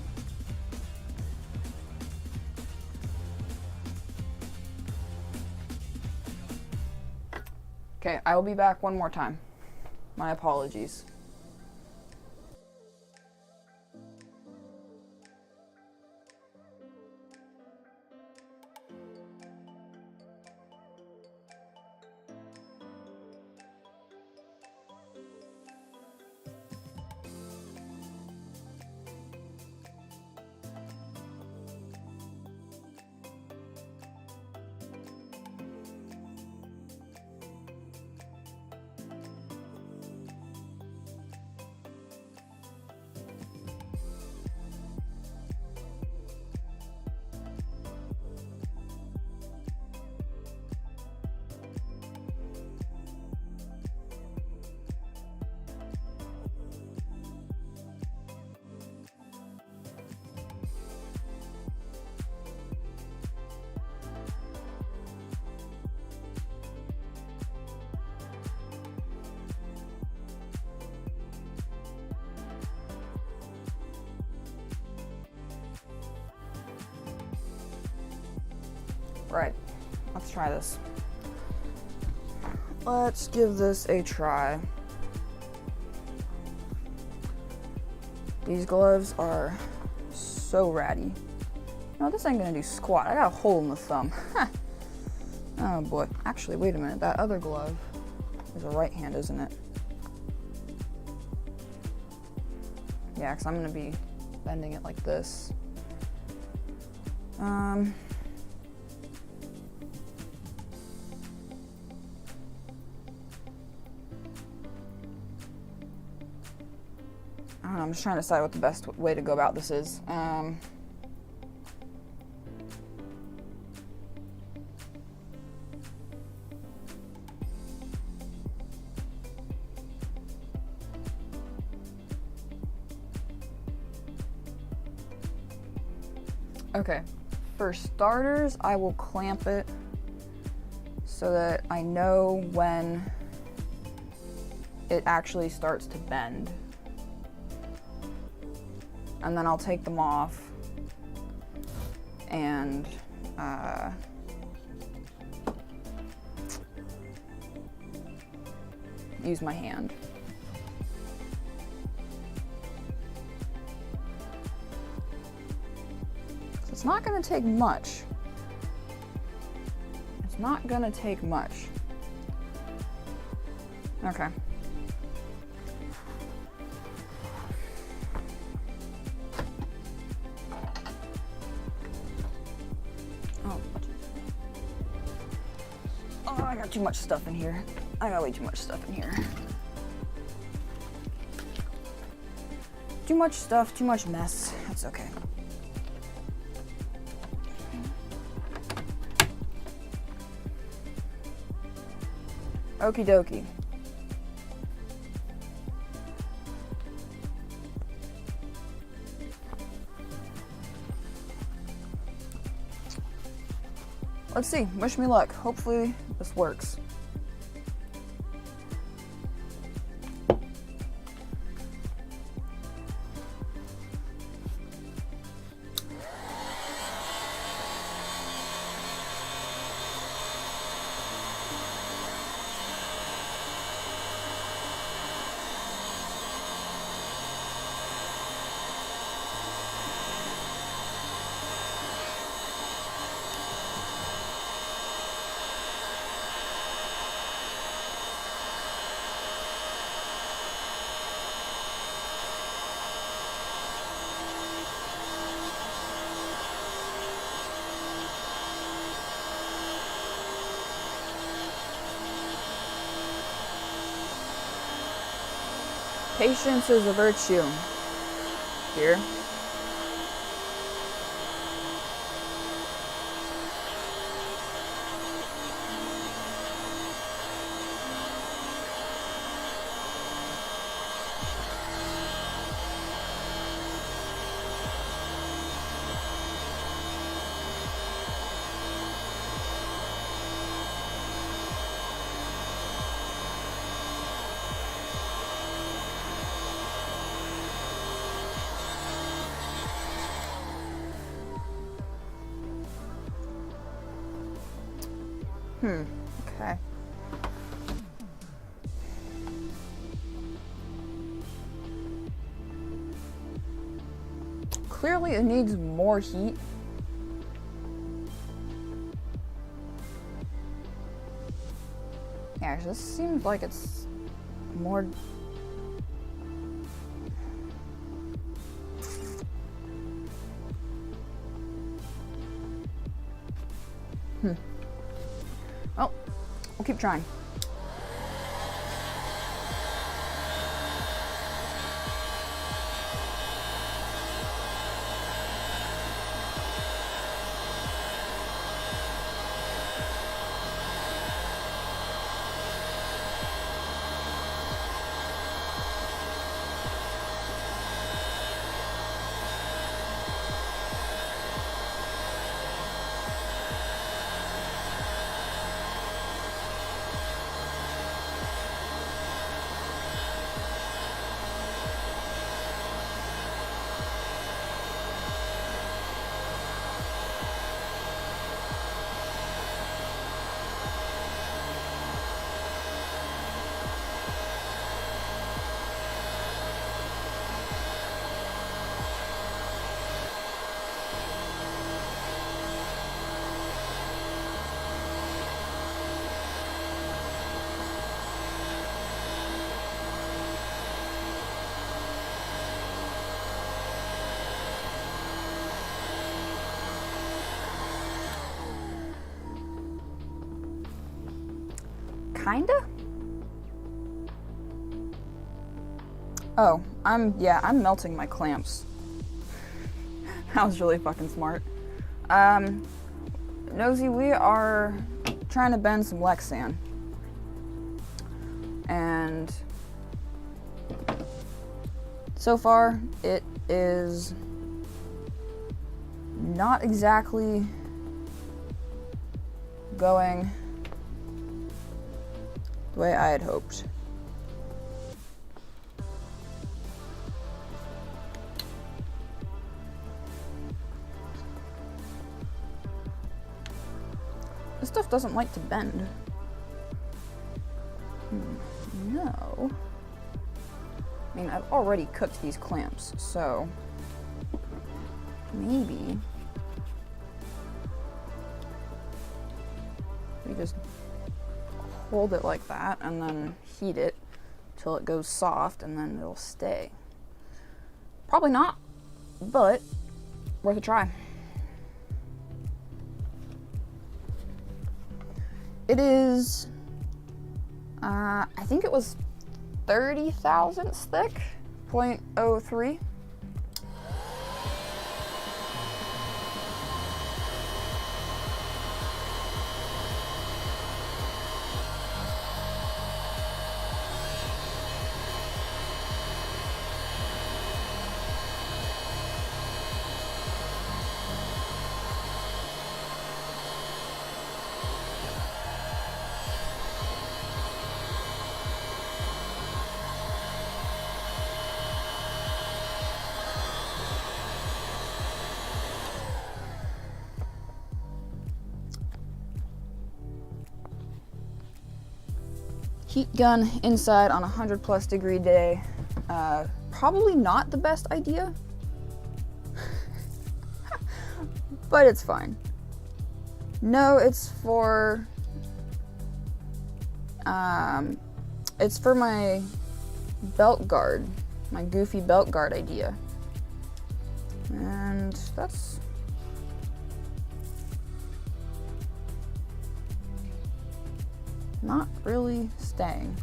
Okay, I will be back one more time. My apologies. Right, let's try this. Let's give this a try. These gloves are so ratty. No, this ain't gonna do squat. I got a hole in the thumb. Oh boy. Actually, wait a minute. That other glove is a right hand, isn't it? Yeah, because I'm gonna be bending it like this. I don't know, I'm just trying to decide what the best way to go about this is. Okay, for starters, I will clamp it so that I know when it actually starts to bend. And then I'll take them off and use my hand. So it's not going to take much. It's not going to take much. Okay. Oh, I got too much stuff in here. I got way too much stuff in here. Too much stuff, too much mess. That's okay. Okie dokie. Let's see. Wish me luck. Hopefully this works. Patience is a virtue. Here. Okay. Clearly it needs more heat. Yeah, this seems like it's more... Well, we'll keep trying. Kinda? Oh, I'm melting my clamps. That was really fucking smart. Nosy, we are trying to bend some Lexan. And so far, it is not exactly going the way I had hoped. stuff doesn't like to bend. No. I mean, I've already cooked these clamps, so maybe we just hold it like that and then heat it till it goes soft and then it'll stay. Probably not, but worth a try. It is, I think it was 30 thousandths thick, 0.03. Heat gun inside on a 100+ degree day. Probably not the best idea, but it's fine. No, it's for my belt guard, my goofy belt guard idea. And that's not really staying.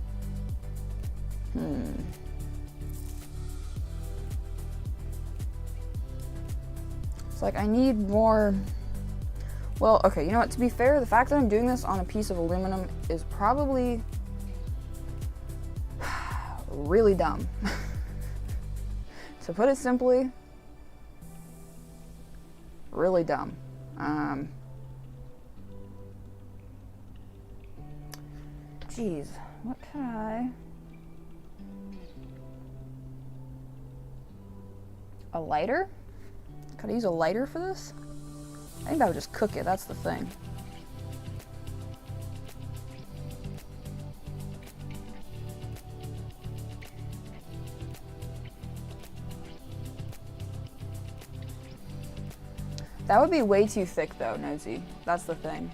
It's like I need more. Well, okay, you know what? To be fair, the fact that I'm doing this on a piece of aluminum is probably really dumb. To put it simply, really dumb. Geez, what can I? A lighter? Could I use a lighter for this? I think I would just cook it, that's the thing. That would be way too thick though, Nosy. That's the thing.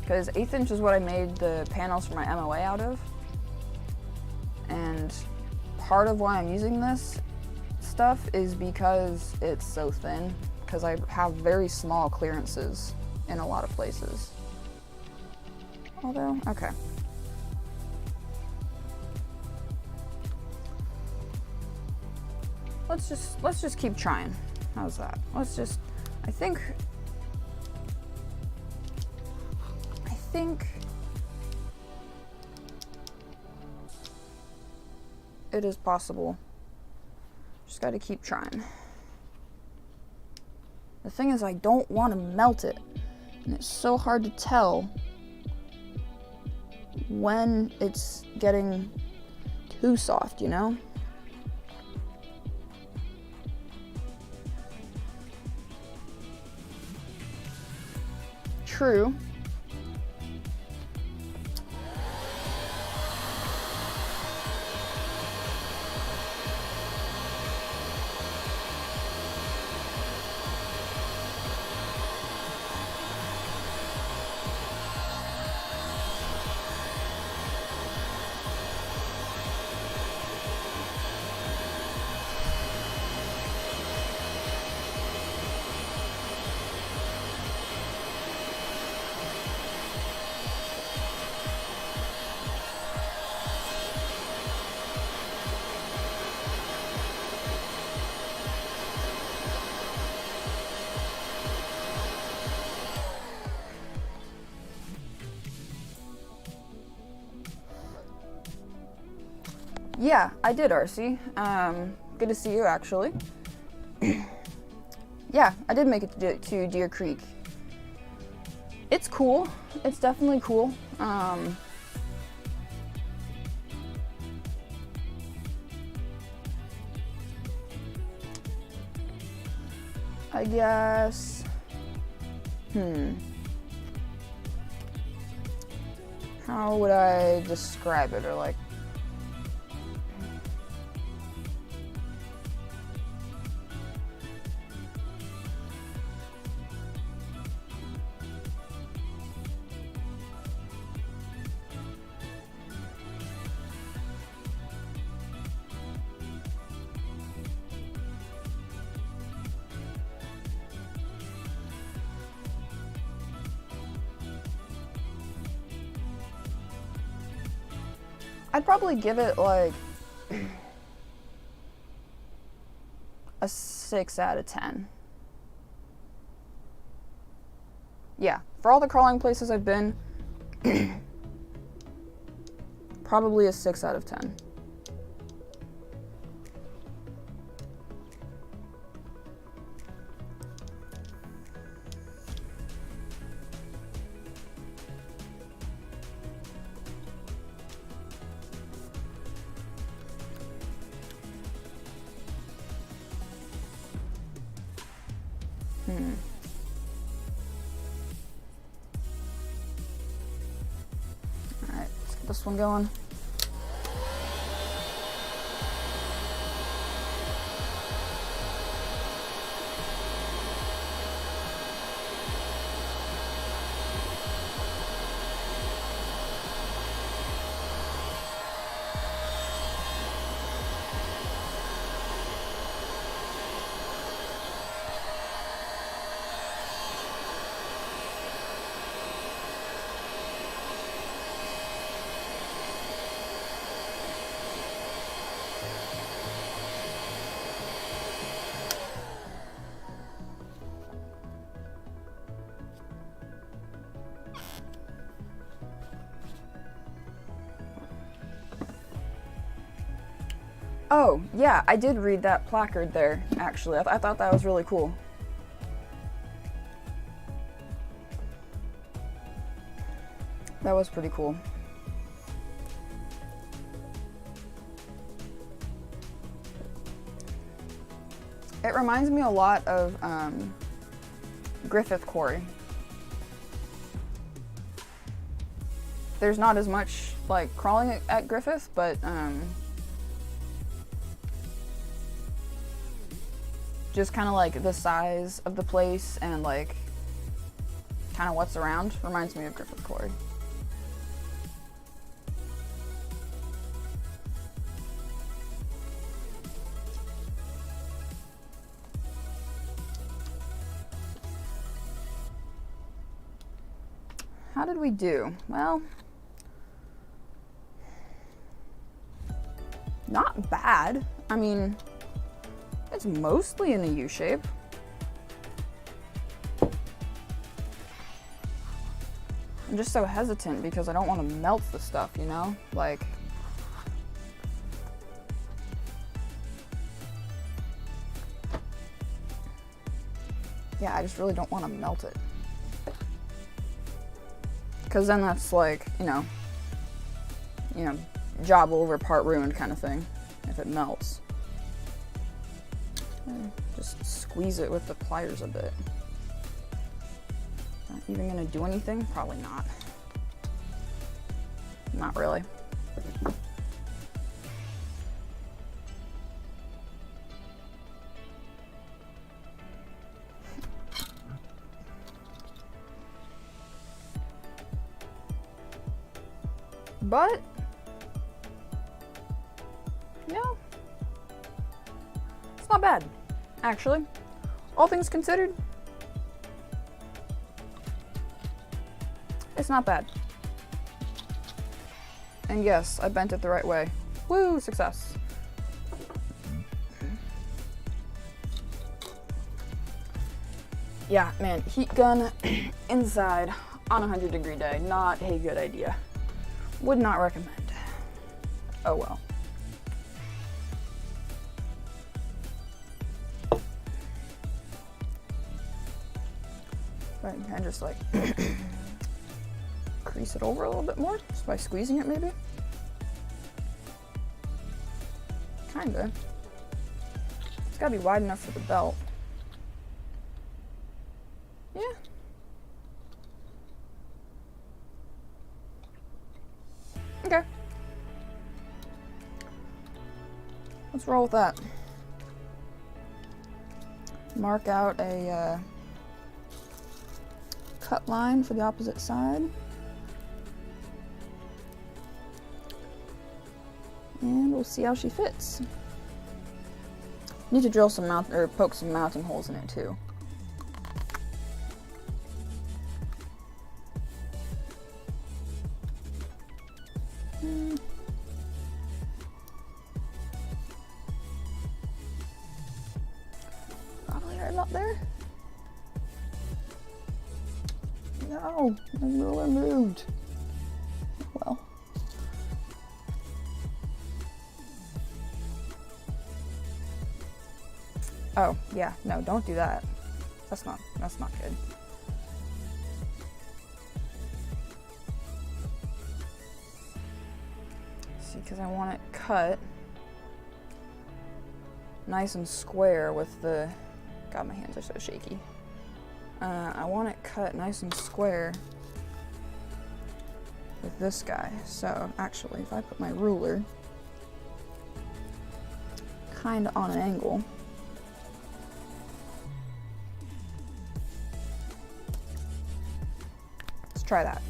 Because 1/8 inch is what I made the panels for my MOA out of. And part of why I'm using this stuff is because it's so thin. Because I have very small clearances in a lot of places. Although, okay. Let's just keep trying. How's that? I think it is possible. Just gotta keep trying. The thing is, I don't want to melt it, and it's so hard to tell when it's getting too soft, you know? True. Yeah, I did, RC. Good to see you, actually. Yeah, I did make it to Deer Creek. It's cool. It's definitely cool. I guess. how would I describe it, or like, I'd probably give it like a 6 out of 10. Yeah, for all the crawling places I've been, probably a 6 out of 10. Alright, let's get this one going. Oh, yeah, I did read that placard there, actually. I thought that was really cool. That was pretty cool. It reminds me a lot of Griffith Quarry. There's not as much like crawling at Griffith, but just kind of like the size of the place and like kind of what's around reminds me of Griffith Quarry. How did we do? Well, not bad. I mean, it's mostly in a U shape. I'm just so hesitant because I don't want to melt the stuff, you know? Like, yeah, I just really don't want to melt it. Because then that's like, you know, job over, part ruined kind of thing if it melts. Just squeeze it with the pliers a bit. Not even gonna do anything? Probably not. Not really. But, no, it's not bad, actually. All things considered, it's not bad. And yes, I bent it the right way. Woo, success. Yeah, man, heat gun inside on a 100-degree day, not a good idea. Would not recommend. Oh well. Right, and just like crease it over a little bit more, just by squeezing it maybe. Kinda. It's gotta be wide enough for the belt. Yeah. let's roll with that. Mark out a cut line for the opposite side. And we'll see how she fits. Need to drill some poke some mounting holes in it too. Probably right up there. No, the ruler moved. Well. Oh, yeah, no, don't do that. That's not good. See, because I want it cut nice and square with the, God, my hands are so shaky. I want it cut nice and square with this guy. So actually, if I put my ruler kind of on an angle, let's try that.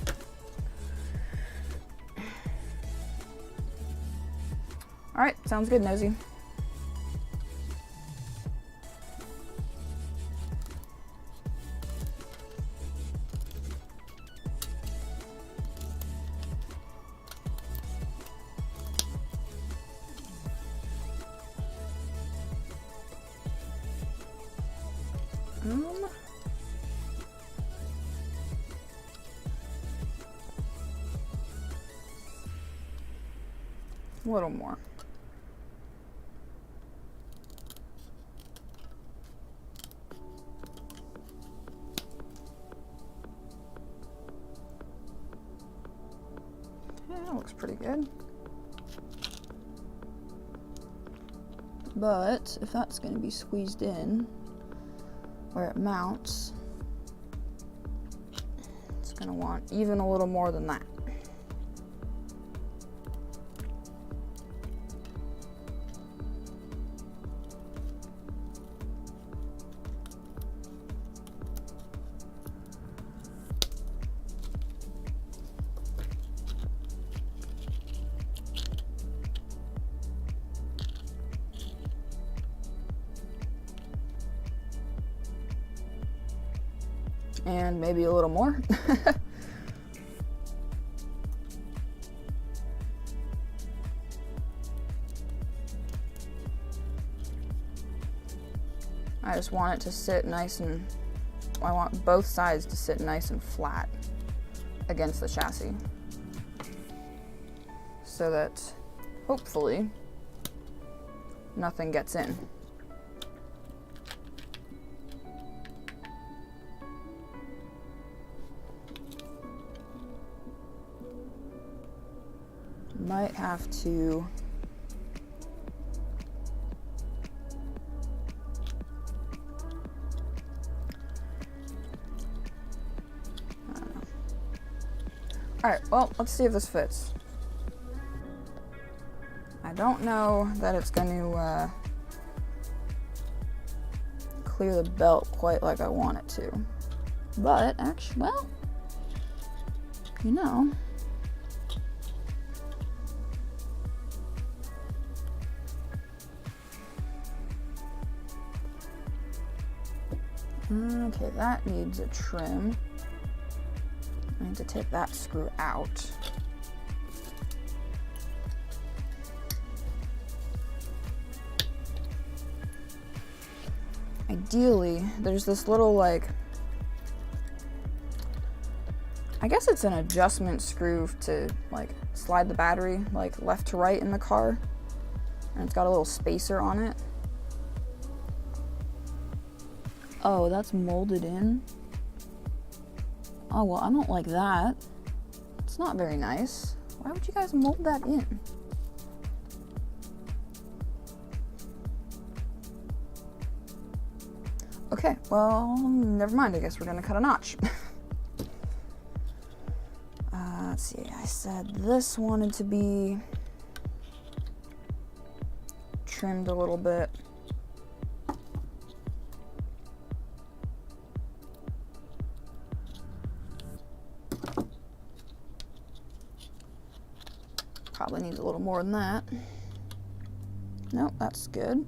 All right, sounds good, Nosy. A little more. Yeah, that looks pretty good. But if that's going to be squeezed in where it mounts, it's going to want even a little more than that. And maybe a little more. I just want it to sit nice and, I want both sides to sit nice and flat against the chassis so that hopefully nothing gets in. Might have to I don't know. Alright, well, let's see if this fits. I don't know that it's going to clear the belt quite like I want it to. But actually, well, you know. Okay, that needs a trim. I need to take that screw out. Ideally, there's this little, like, I guess it's an adjustment screw to, like, slide the battery, like, left to right in the car. And it's got a little spacer on it. Oh, that's molded in? Oh, well, I don't like that. It's not very nice. Why would you guys mold that in? Okay, well, never mind. I guess we're gonna cut a notch. Let's see, I said this wanted to be trimmed a little bit. Probably needs a little more than that. Nope, that's good.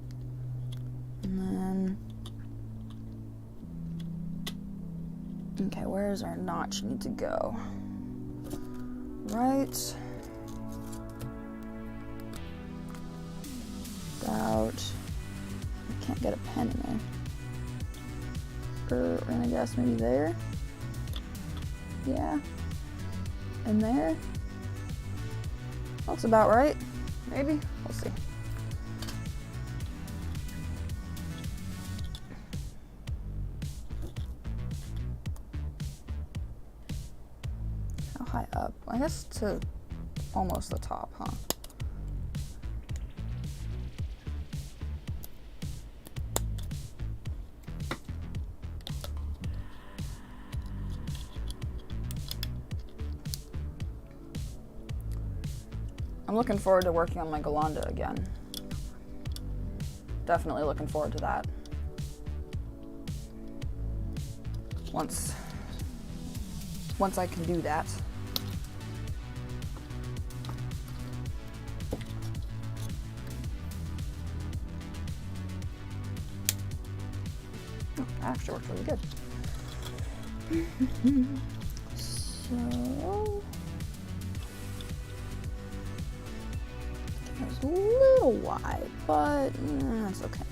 And then, okay, where does our notch need to go? Right. About, I can't get a pen in there. We're gonna guess maybe there. Yeah. And there. Looks about right. Maybe. We'll see. How high up? I guess to almost the top, huh? I'm looking forward to working on my Galanda again. Definitely looking forward to that. Once I can do that. Oh, that actually worked really good. So it's a little wide, but that's okay.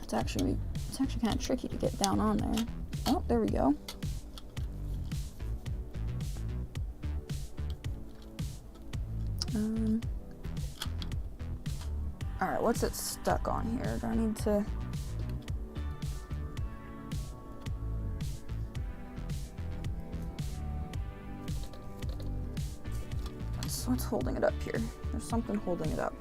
It's actually kind of tricky to get down on there. Oh, there we go. All right, what's it stuck on here? Do I need to? What's holding it up here? There's something holding it up.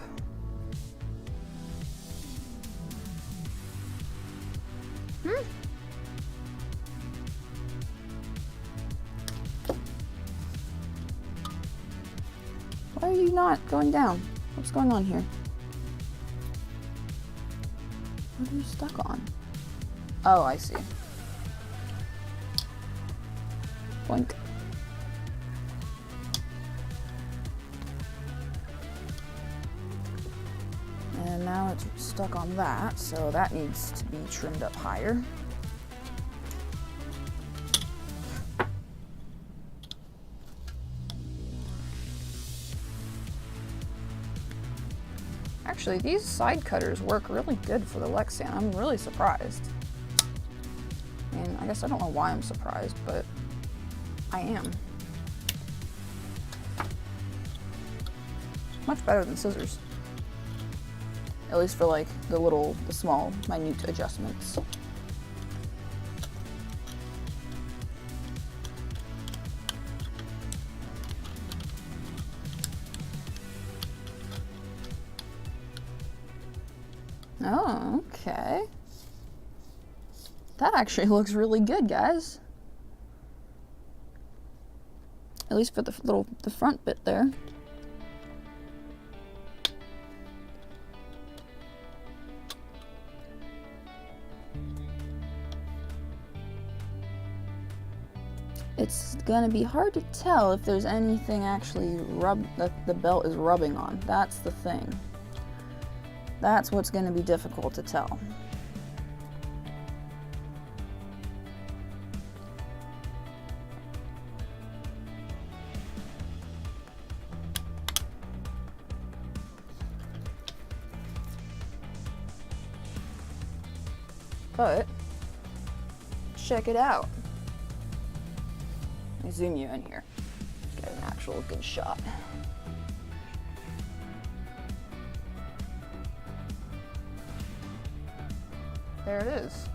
Why are you not going down? What's going on here? What are you stuck on? Oh, I see. Boink. And now it's stuck on that, so that needs to be trimmed up higher. Actually, these side cutters work really good for the Lexan. I'm really surprised. I mean, I guess I don't know why I'm surprised, but I am. Much better than scissors. At least for like the small, minute adjustments. Oh, okay. That actually looks really good, guys. At least for the front bit there. It's gonna be hard to tell if there's anything actually that the belt is rubbing on. That's the thing. That's what's gonna be difficult to tell. But check it out. Let me zoom you in here. Get an actual good shot. There it is.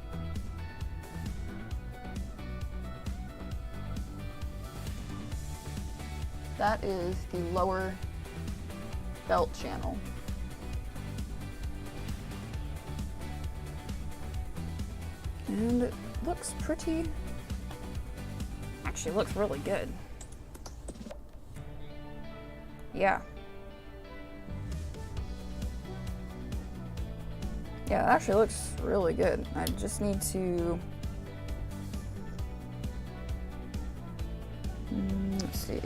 That is the lower belt channel. And it looks pretty, actually it looks really good. Yeah. Yeah, it actually looks really good. I just need to, let's see.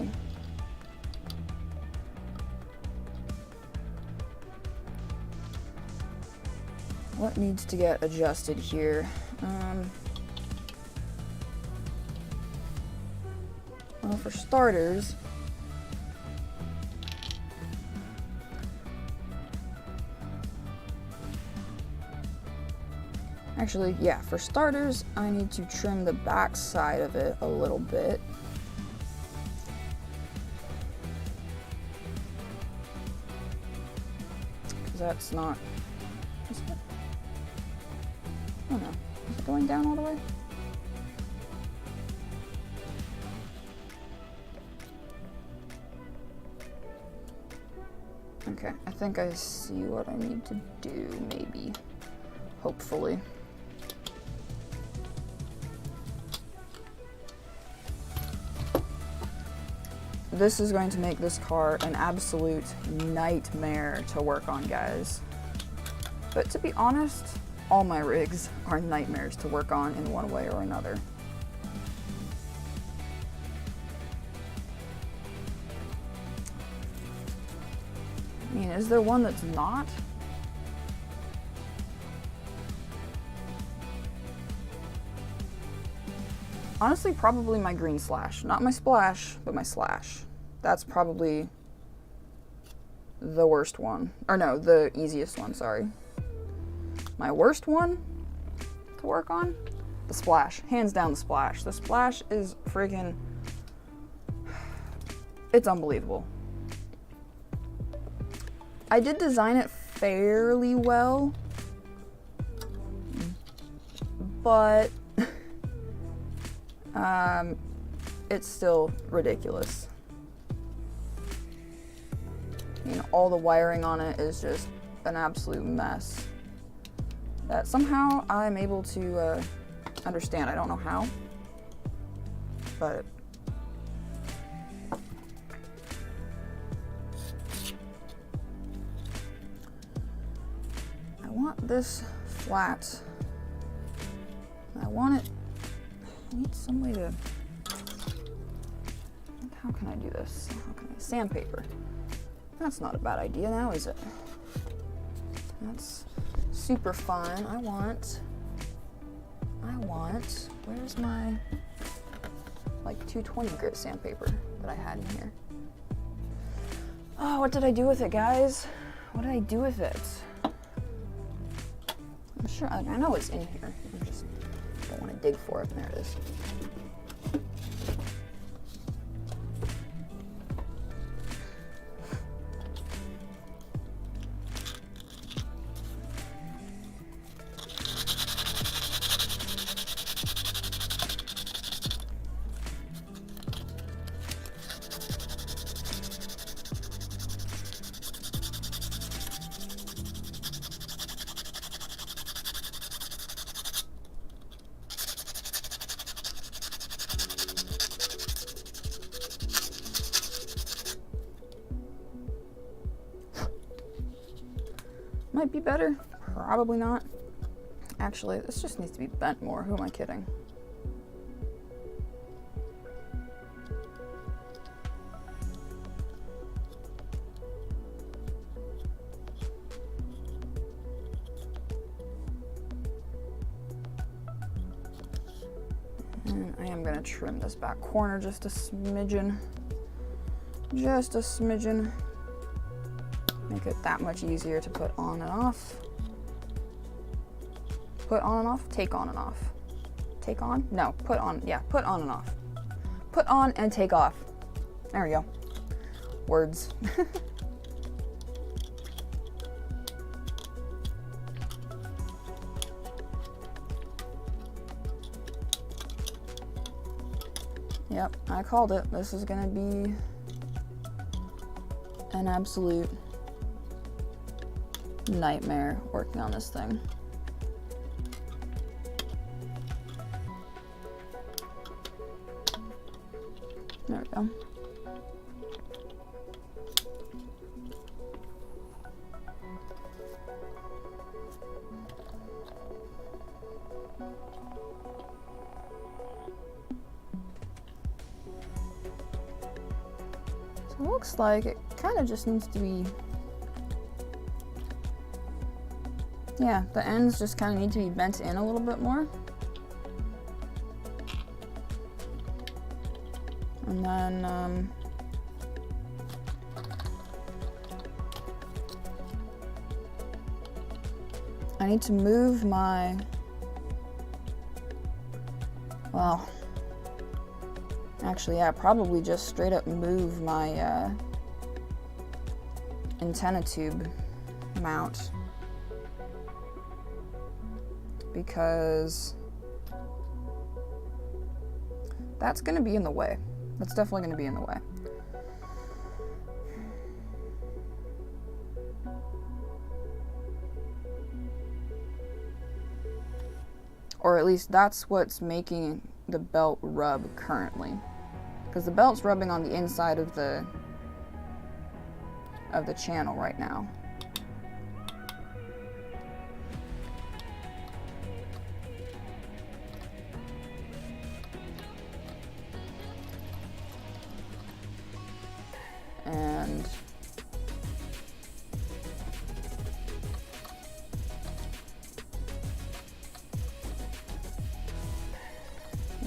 What needs to get adjusted here? Well, for starters, actually, yeah, for starters, I need to trim the back side of it a little bit. Because that's not, is it? I don't know. Is it going down all the way? Okay, I think I see what I need to do, maybe. Hopefully. This is going to make this car an absolute nightmare to work on, guys. But to be honest, all my rigs are nightmares to work on in one way or another. I mean, is there one that's not? Honestly, probably my green slash. Not my splash, but my slash. That's probably the worst one. Or no, the easiest one, sorry. My worst one to work on? The splash. Hands down the splash. The splash is freaking... It's unbelievable. I did design it fairly well, but it's still ridiculous. I mean, all the wiring on it is just an absolute mess that somehow I'm able to understand. I don't know how, but I want this flat. I want it, I need some way to, how can I do this? How can I, sandpaper. That's not a bad idea now, is it? That's super fun. I want, where's my, like 220 grit sandpaper that I had in here? Oh, what did I do with it, guys? What did I do with it? I'm sure, I know it's in here. I just don't want to dig for it. There it is. Might be better, probably not. Actually, this just needs to be bent more. Who am I kidding? And I am gonna trim this back corner just a smidgen. Just a smidgen. Make it that much easier to put on and off. Put on and off, take on and off. Take on? No, put on, yeah, put on and off. Put on and take off. There we go. Words. Yep, I called it. This is gonna be an absolute nightmare working on this thing. There we go. So it looks like it kind of just needs to be, yeah, the ends just kind of need to be bent in a little bit more. And then, I need to move my, well, actually, yeah, probably just straight up move my antenna tube mount, because that's going to be in the way. That's definitely going to be in the way. Or at least that's what's making the belt rub currently. Because the belt's rubbing on the inside of the channel right now. And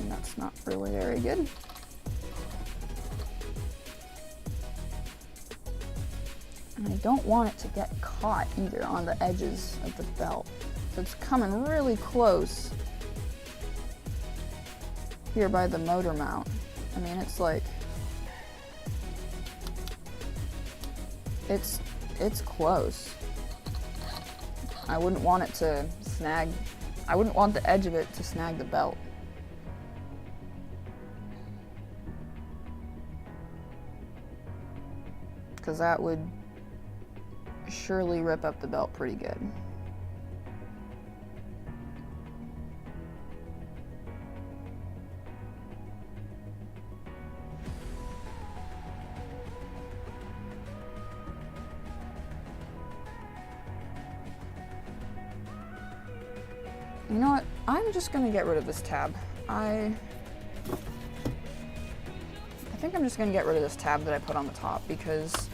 that's not really very good. And I don't want it to get caught either on the edges of the belt. So it's coming really close here by the motor mount. I mean, it's like, it's close. I wouldn't want it to snag, I wouldn't want the edge of it to snag the belt. Because that would surely rip up the belt pretty good. You know what? I'm just gonna get rid of this tab. I think I'm just gonna get rid of this tab that I put on the top, because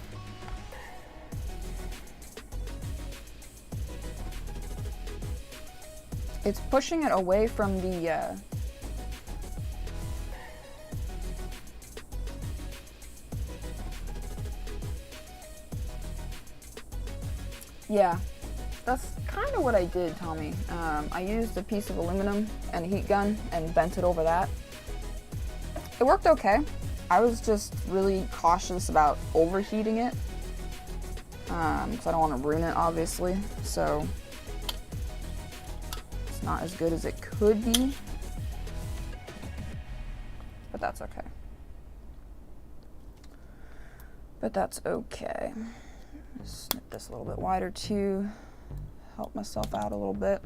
it's pushing it away from the yeah, that's kind of what I did, Tommy. I used a piece of aluminum and a heat gun and bent it over that. It worked okay. I was just really cautious about overheating it, so I don't want to ruin it, obviously. So it's not as good as it could be, but that's okay. But that's okay. Snip this a little bit wider too. Help myself out a little bit.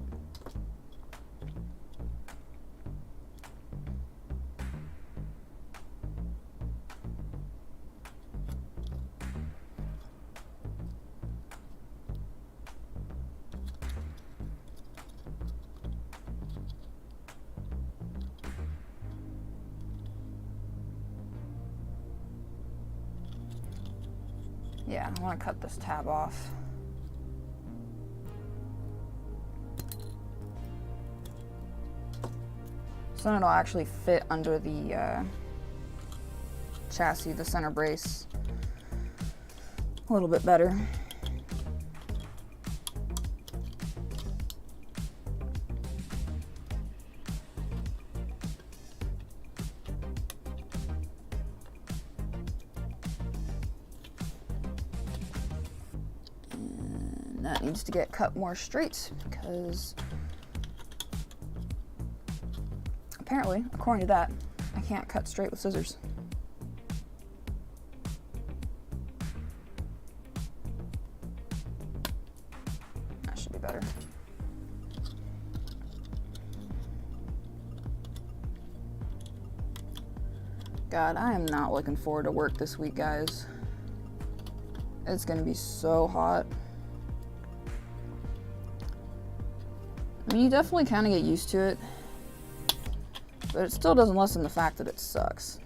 Yeah, I want to cut this tab off. So then it'll actually fit under the chassis, the center brace, a little bit better. And that needs to get cut more straight, because apparently, according to that, I can't cut straight with scissors. That should be better. God, I am not looking forward to work this week, guys. It's gonna be so hot. I mean, you definitely kind of get used to it, but it still doesn't lessen the fact that it sucks.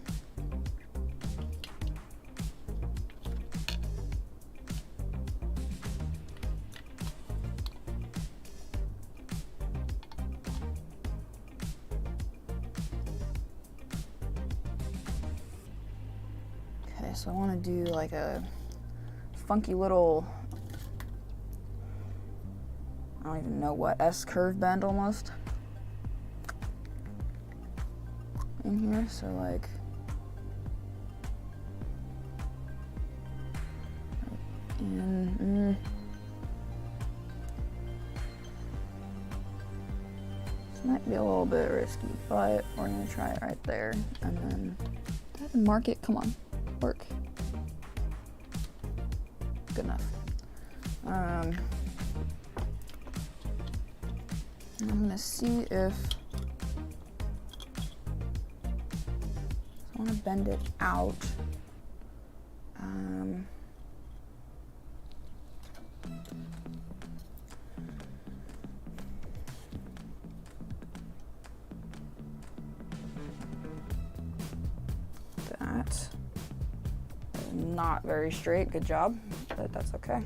Okay, so I want to do like a funky little, I don't even know what, S-curve bend almost in here, so like this might be a little bit risky, but we're gonna try it right there, and then mark it. Come on, work. Good enough. I'm gonna see if I want to bend it out. That is not very straight. Good job, but that's okay.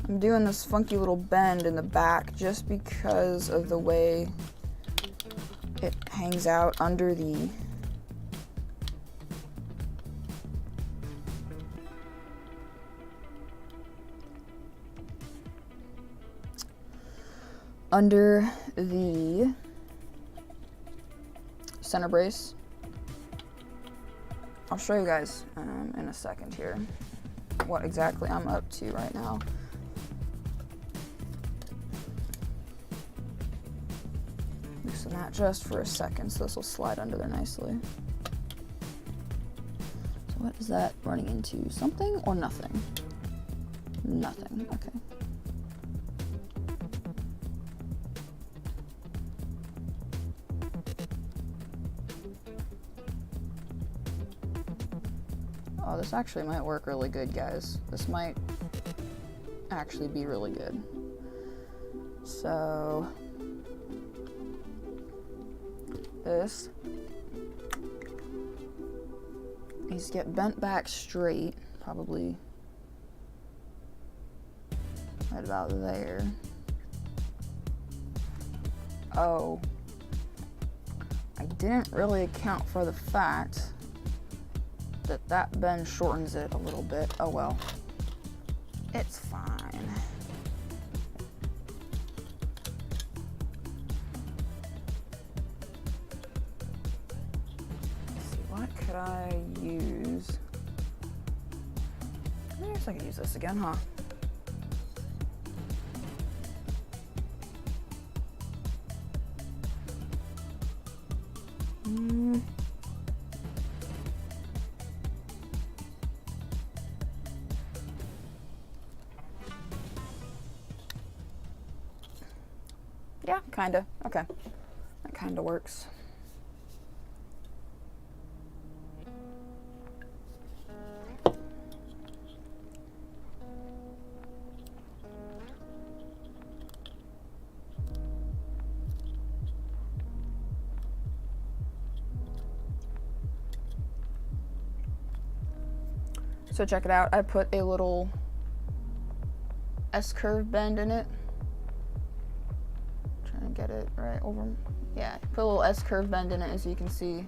I'm doing this funky little bend in the back just because of the way it hangs out under the center brace. I'll show you guys in a second here what exactly I'm up to right now. Loosen that just for a second so this will slide under there nicely. So what is that running into? Something or nothing? Nothing, okay. Oh, this actually might work really good, guys. This might actually be really good. So this needs to get bent back straight, probably right about there. Oh, I didn't really account for the fact that that bend shortens it a little bit. Oh well, it's fine. Let's see, what could I use? I guess I could use this again, huh? Yeah, kinda. Okay. That kinda works. So check it out. I put a little S-curve bend in it. Get it right over. Yeah, put a little S-curve bend in it, as you can see,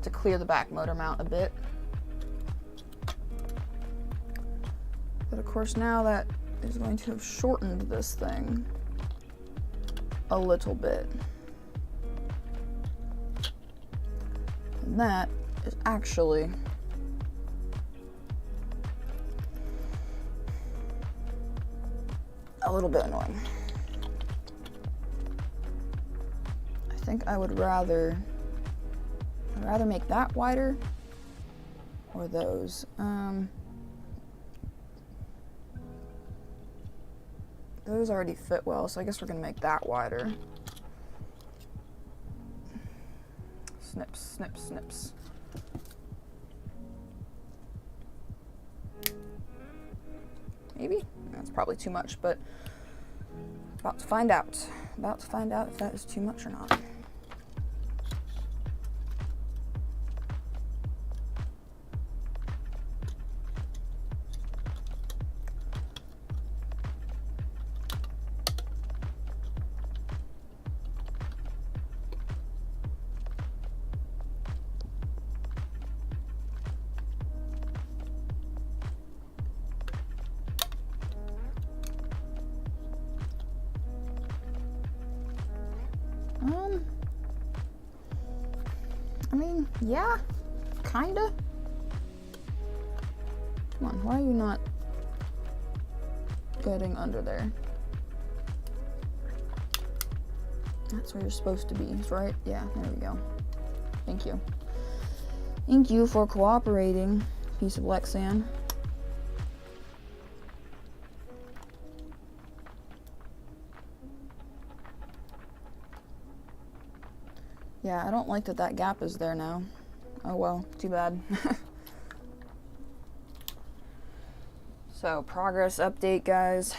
to clear the back motor mount a bit. But of course now that is going to have shortened this thing a little bit. And that is actually a little bit annoying. I think I would rather make that wider or those. Those already fit well, so I guess we're gonna make that wider. Snips, snips, snips. Maybe? That's probably too much, but about to find out. About to find out if that is too much or not. I mean, yeah, kinda. Come on, why are you not getting under there? That's where you're supposed to be, right? Yeah, there we go. Thank you. Thank you for cooperating, piece of Lexan. Yeah, I don't like that that gap is there now. Oh well, too bad. So, progress update, guys.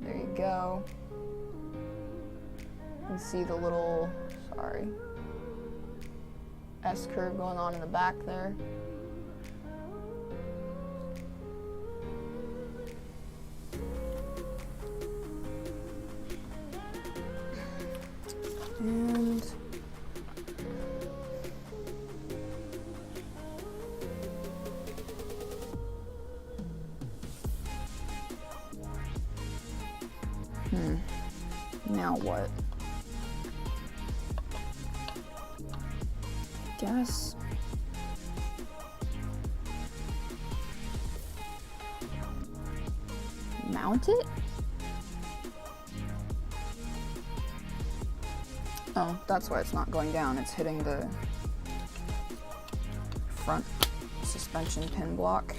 There you go. You can see the little, sorry, S-curve going on in the back there. And now what? Guess mount it? Oh, that's why it's not going down. It's hitting the front suspension pin block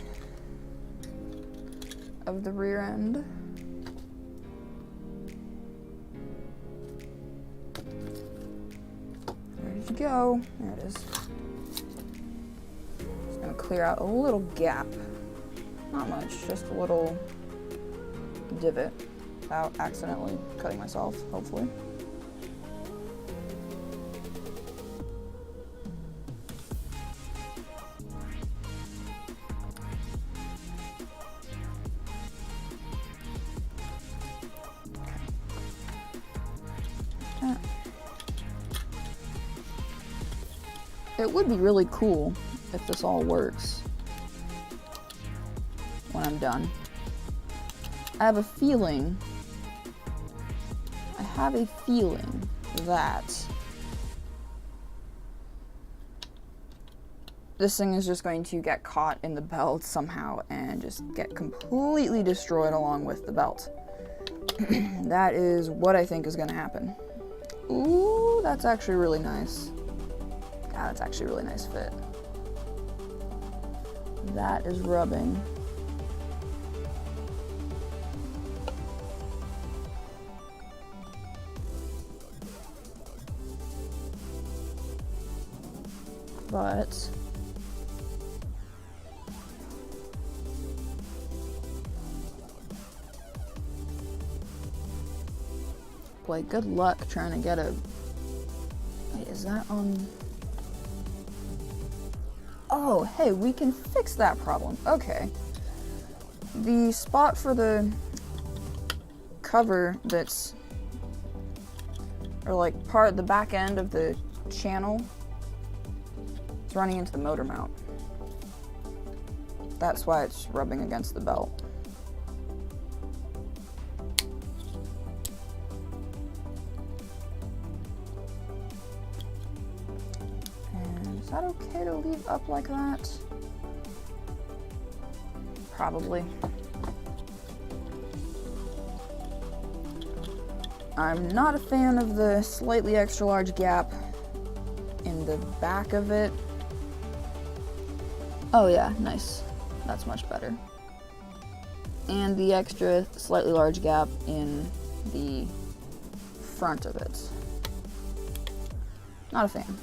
of the rear end. Where did you go? There it is. Just gonna clear out a little gap. Not much, just a little divot without accidentally cutting myself, hopefully. It would be really cool if this all works when I'm done. I have a feeling that this thing is just going to get caught in the belt somehow and just get completely destroyed along with the belt. That is what I think is going to happen. Ooh, that's actually really nice. Yeah, that's actually a really nice fit. That is rubbing. But boy, good luck trying to get a. Wait, is that on? Oh, hey, we can fix that problem. Okay. The spot for the cover that's, or like the back end of the channel is running into the motor mount. That's why it's rubbing against the belt. Is that okay to leave up like that? Probably. I'm not a fan of the slightly extra large gap the back of it. Oh yeah, nice. That's much better. And the extra slightly large gap in the front of it. Not a fan.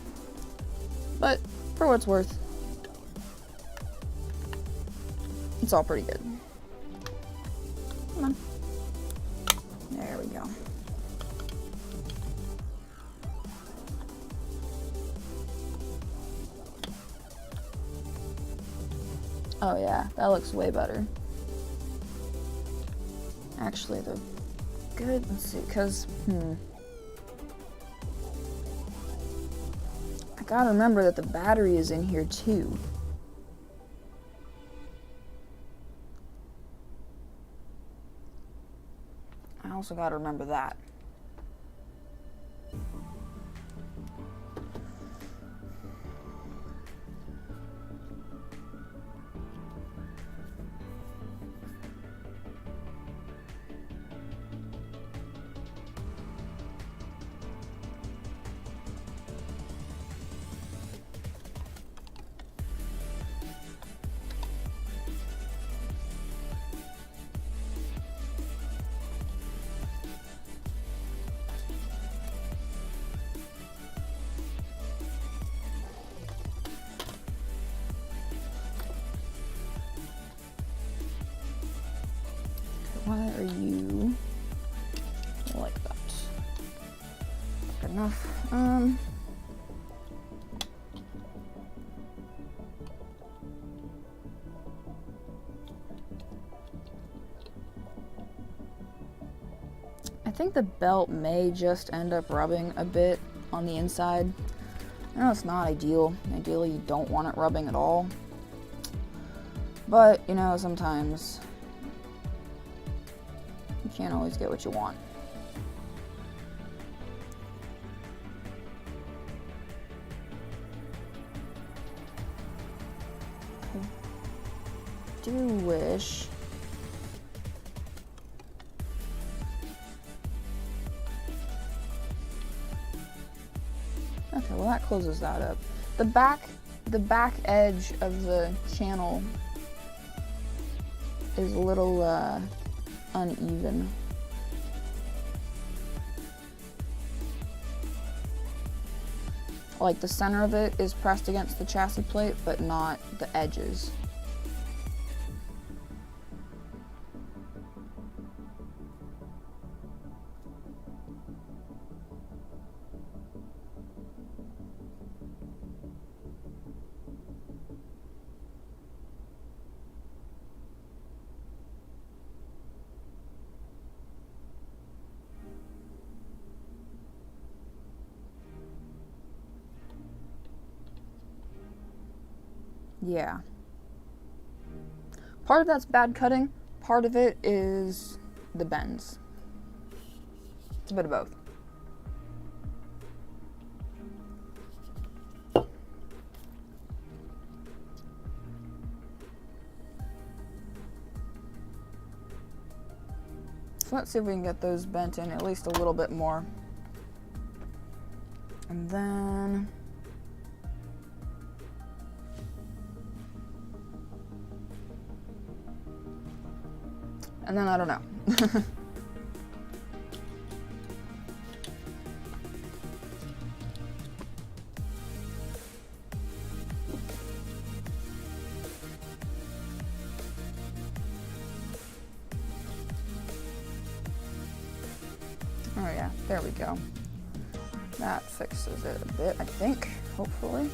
But for what it's worth, it's all pretty good. Come on. There we go. Oh yeah, that looks way better. Actually, the good, let's see, because, I gotta remember that the battery is in here too. I also gotta remember that. Why are you like that? Good enough. I think the belt may just end up rubbing a bit on the inside. I know it's not ideal. Ideally, you don't want it rubbing at all. But, you know, sometimes you can't always get what you want. I do wish okay, well that closes that up. The back edge of the channel is a little uneven. Like the center of it is pressed against the chassis plate, but not the edges. Yeah. Part of that's bad cutting, part of it is the bends. It's a bit of both. So let's see if we can get those bent in at least a little bit more. And then I don't know. Oh yeah, there we go. That fixes it a bit, I think, hopefully.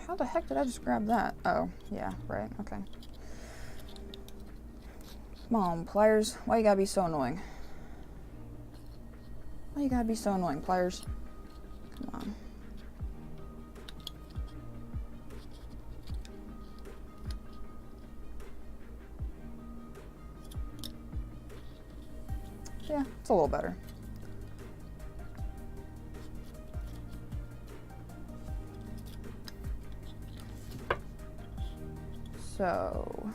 How the heck did I just grab that? Oh, yeah, right, okay. Come on, pliers. Why you gotta be so annoying? Why you gotta be so annoying, pliers? Come on. Yeah, it's a little better. So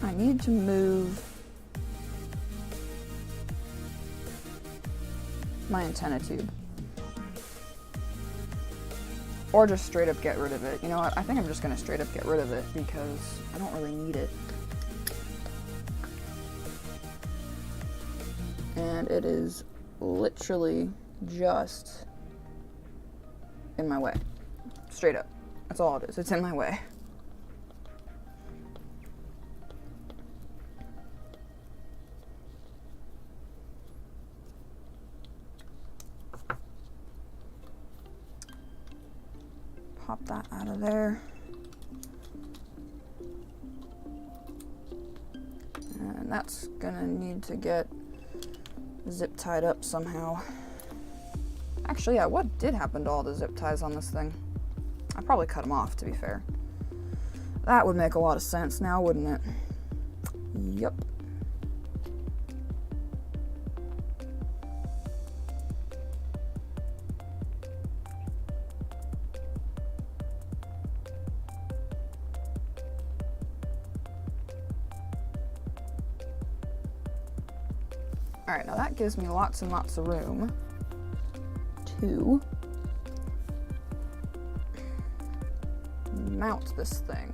I need to move my antenna tube. Or just straight up get rid of it. You know what? I think I'm just gonna straight up get rid of it because I don't really need it. And it is literally just in my way. Straight up. That's all it is. It's in my way. Pop that out of there. And that's gonna need to get zip tied up somehow. Actually, yeah, what did happen to all the zip ties on this thing? I probably cut them off, to be fair. That would make a lot of sense now, wouldn't it? Yep. Alright, now that gives me lots and lots of room to mount this thing,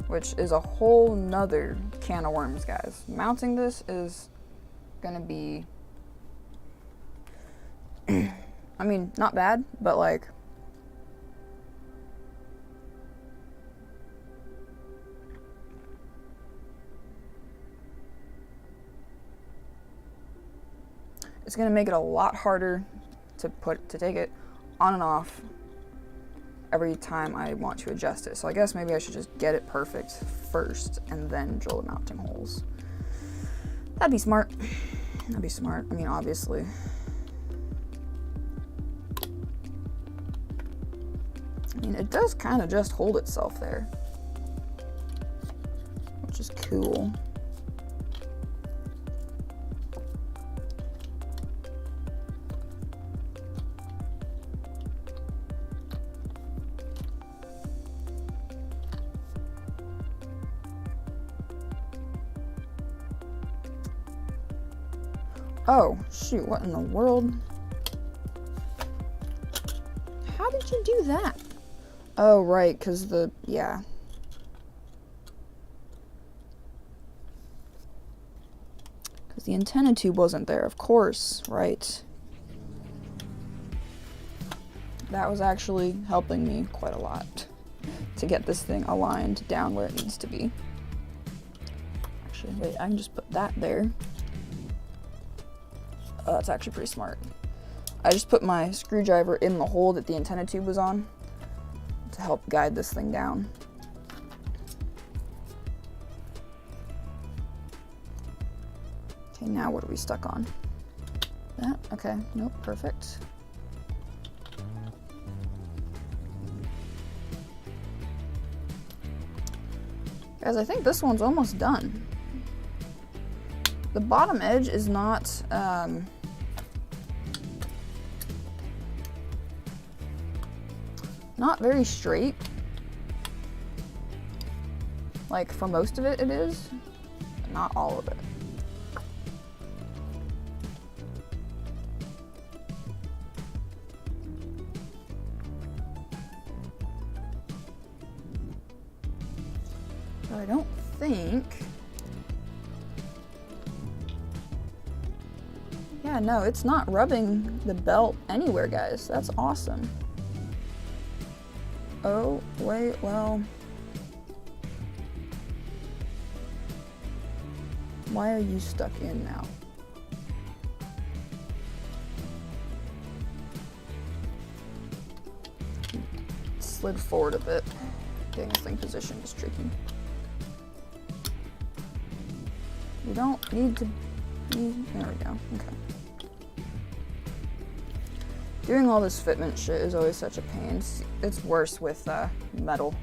which is a whole nother can of worms, guys. Mounting this is gonna be, I mean, not bad, but like, it's gonna make it a lot harder to take it on and off every time I want to adjust it. So I guess maybe I should just get it perfect first and then drill the mounting holes. That'd be smart. That'd be smart. I mean, obviously. I mean, it does kind of just hold itself there, which is cool. Oh, shoot, what in the world? How did you do that? Oh, right, because yeah. Because the antenna tube wasn't there, of course, right. That was actually helping me quite a lot to get this thing aligned down where it needs to be. Actually, wait, I can just put that there. Oh, that's actually pretty smart. I just put my screwdriver in the hole that the antenna tube was on to help guide this thing down. Okay, now what are we stuck on? That? Okay, nope, perfect. Guys, I think this one's almost done. The bottom edge is not, not very straight. Like, for most of it, it is, but not all of it. But I don't think... Yeah, no, it's not rubbing the belt anywhere, guys. That's awesome. Oh, wait, well... Why are you stuck in now? Slid forward a bit. Getting this thing positioned is tricky. You don't need to be... There we go, okay. Doing all this fitment shit is always such a pain. It's worse with metal.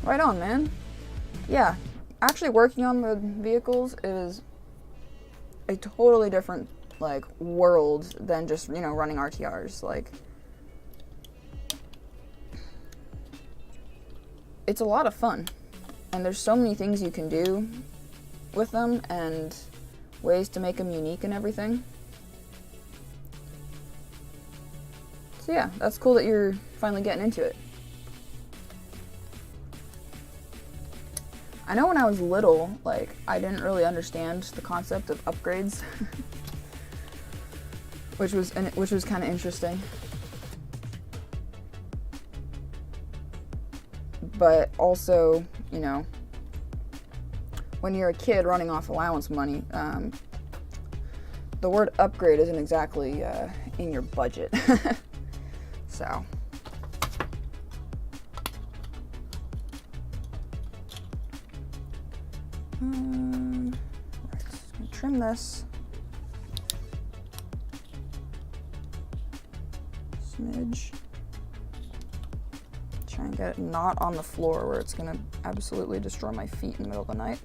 Right on, man. Yeah, actually working on the vehicles is a totally different, like, world than just, you know, running RTRs. Like, it's a lot of fun. And there's so many things you can do with them and ways to make them unique and everything. So yeah, that's cool that you're finally getting into it. I know when I was little, like, I didn't really understand the concept of upgrades, which was kind of interesting. But also, you know, when you're a kid running off allowance money, the word upgrade isn't exactly in your budget. So. Right, just gonna trim this. Smidge. Try and get it not on the floor where it's gonna absolutely destroy my feet in the middle of the night.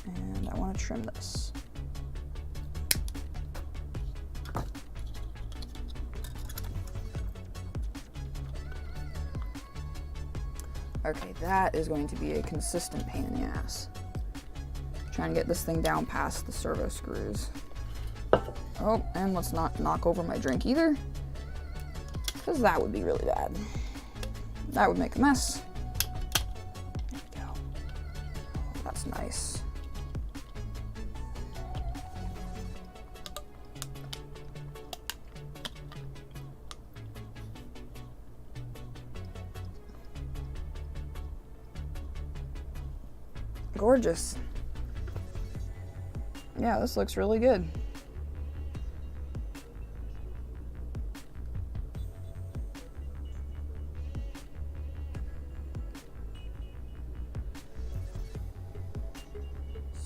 And I want to trim this. Okay, that is going to be a consistent pain in the ass. Trying to get this thing down past the servo screws. Oh, and let's not knock over my drink either, because that would be really bad. That would make a mess. There we go. Oh, that's nice. Gorgeous. Yeah, this looks really good.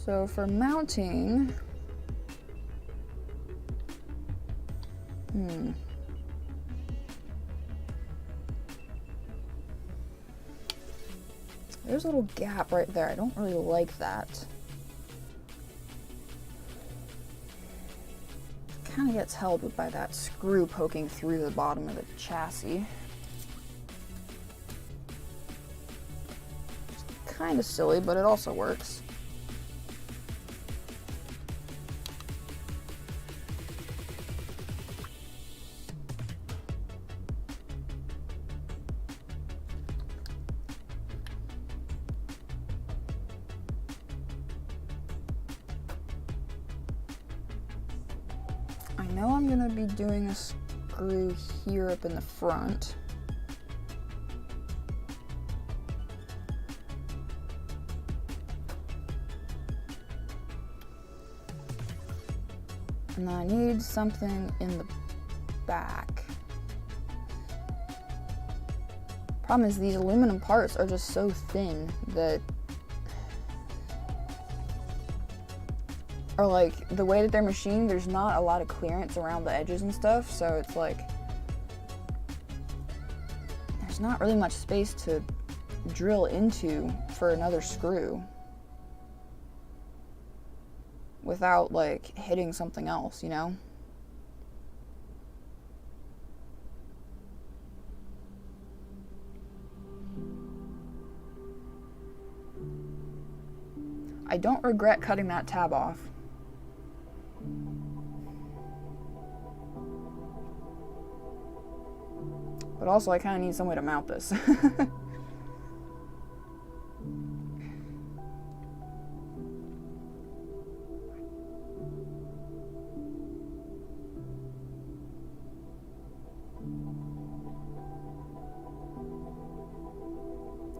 So for mounting, there's a little gap right there. I don't really like that. Kind of gets held by that screw poking through the bottom of the chassis. It's kind of silly, but it also works. I know I'm gonna be doing a screw here up in the front. And then I need something in the back. Problem is these aluminum parts are just so thin that, or like the way that they're machined, there's not a lot of clearance around the edges and stuff, so it's like there's not really much space to drill into for another screw without like hitting something else, you know? I don't regret cutting that tab off. But also I kind of need some way to mount this.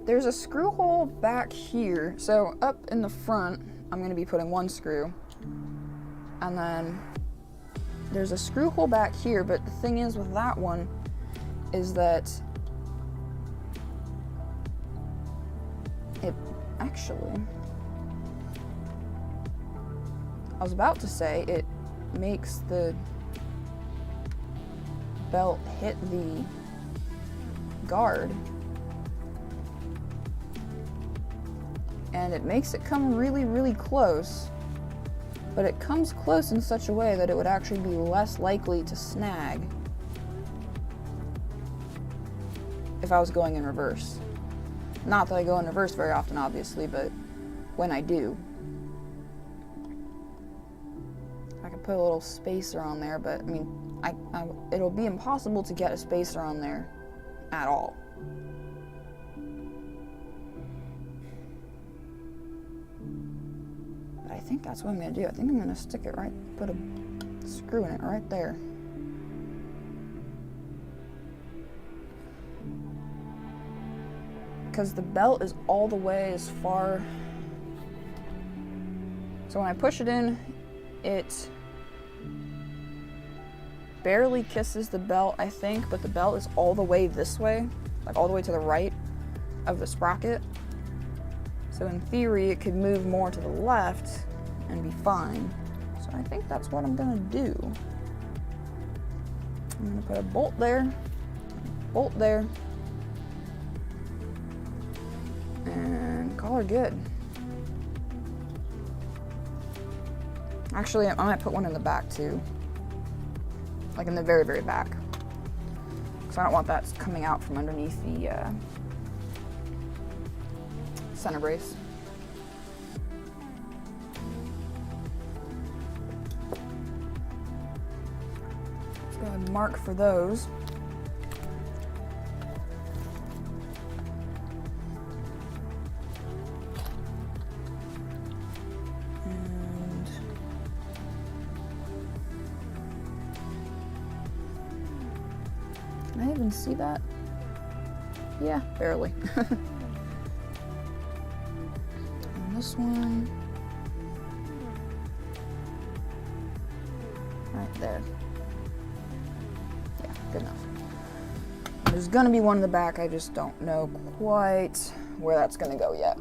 There's a screw hole back here. So up in the front, I'm going to be putting one screw. And then there's a screw hole back here, but the thing is with that one is that it actually, I was about to say it makes the belt hit the guard, and it makes it come really, really close, but it comes close in such a way that it would actually be less likely to snag if I was going in reverse. Not that I go in reverse very often, obviously, but when I do. I could put a little spacer on there, but I mean, it'll be impossible to get a spacer on there at all. But I think that's what I'm gonna do. I think I'm gonna stick it right, put a screw in it right there. Because the belt is all the way as far. So when I push it in, it barely kisses the belt, I think, but the belt is all the way this way, like all the way to the right of the sprocket. So in theory, it could move more to the left and be fine. So I think that's what I'm gonna do. I'm gonna put a bolt there, and call her good. Actually, I might put one in the back too. Like in the very, very back. Because I don't want that coming out from underneath the center brace. Let's go ahead and mark for those. Can I even see that? Yeah, barely. And this one, right there. Yeah, good enough. There's gonna be one in the back, I just don't know quite where that's gonna go yet.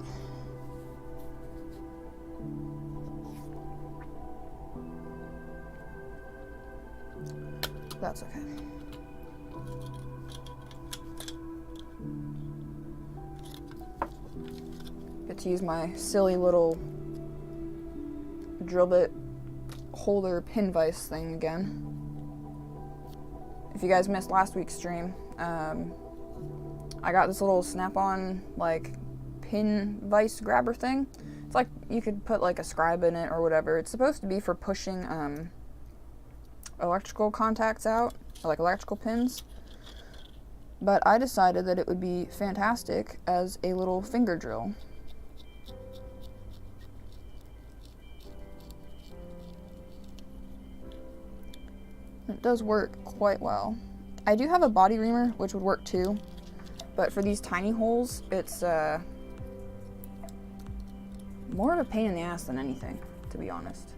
That's okay. Get to use my silly little drill bit holder pin vise thing again. If you guys missed last week's stream, I got this little snap-on like pin vise grabber thing. It's like you could put like a scribe in it or whatever. It's supposed to be for pushing electrical contacts out, or like electrical pins. But I decided that it would be fantastic as a little finger drill. It does work quite well. I do have a body reamer, which would work too, but for these tiny holes, it's more of a pain in the ass than anything, to be honest.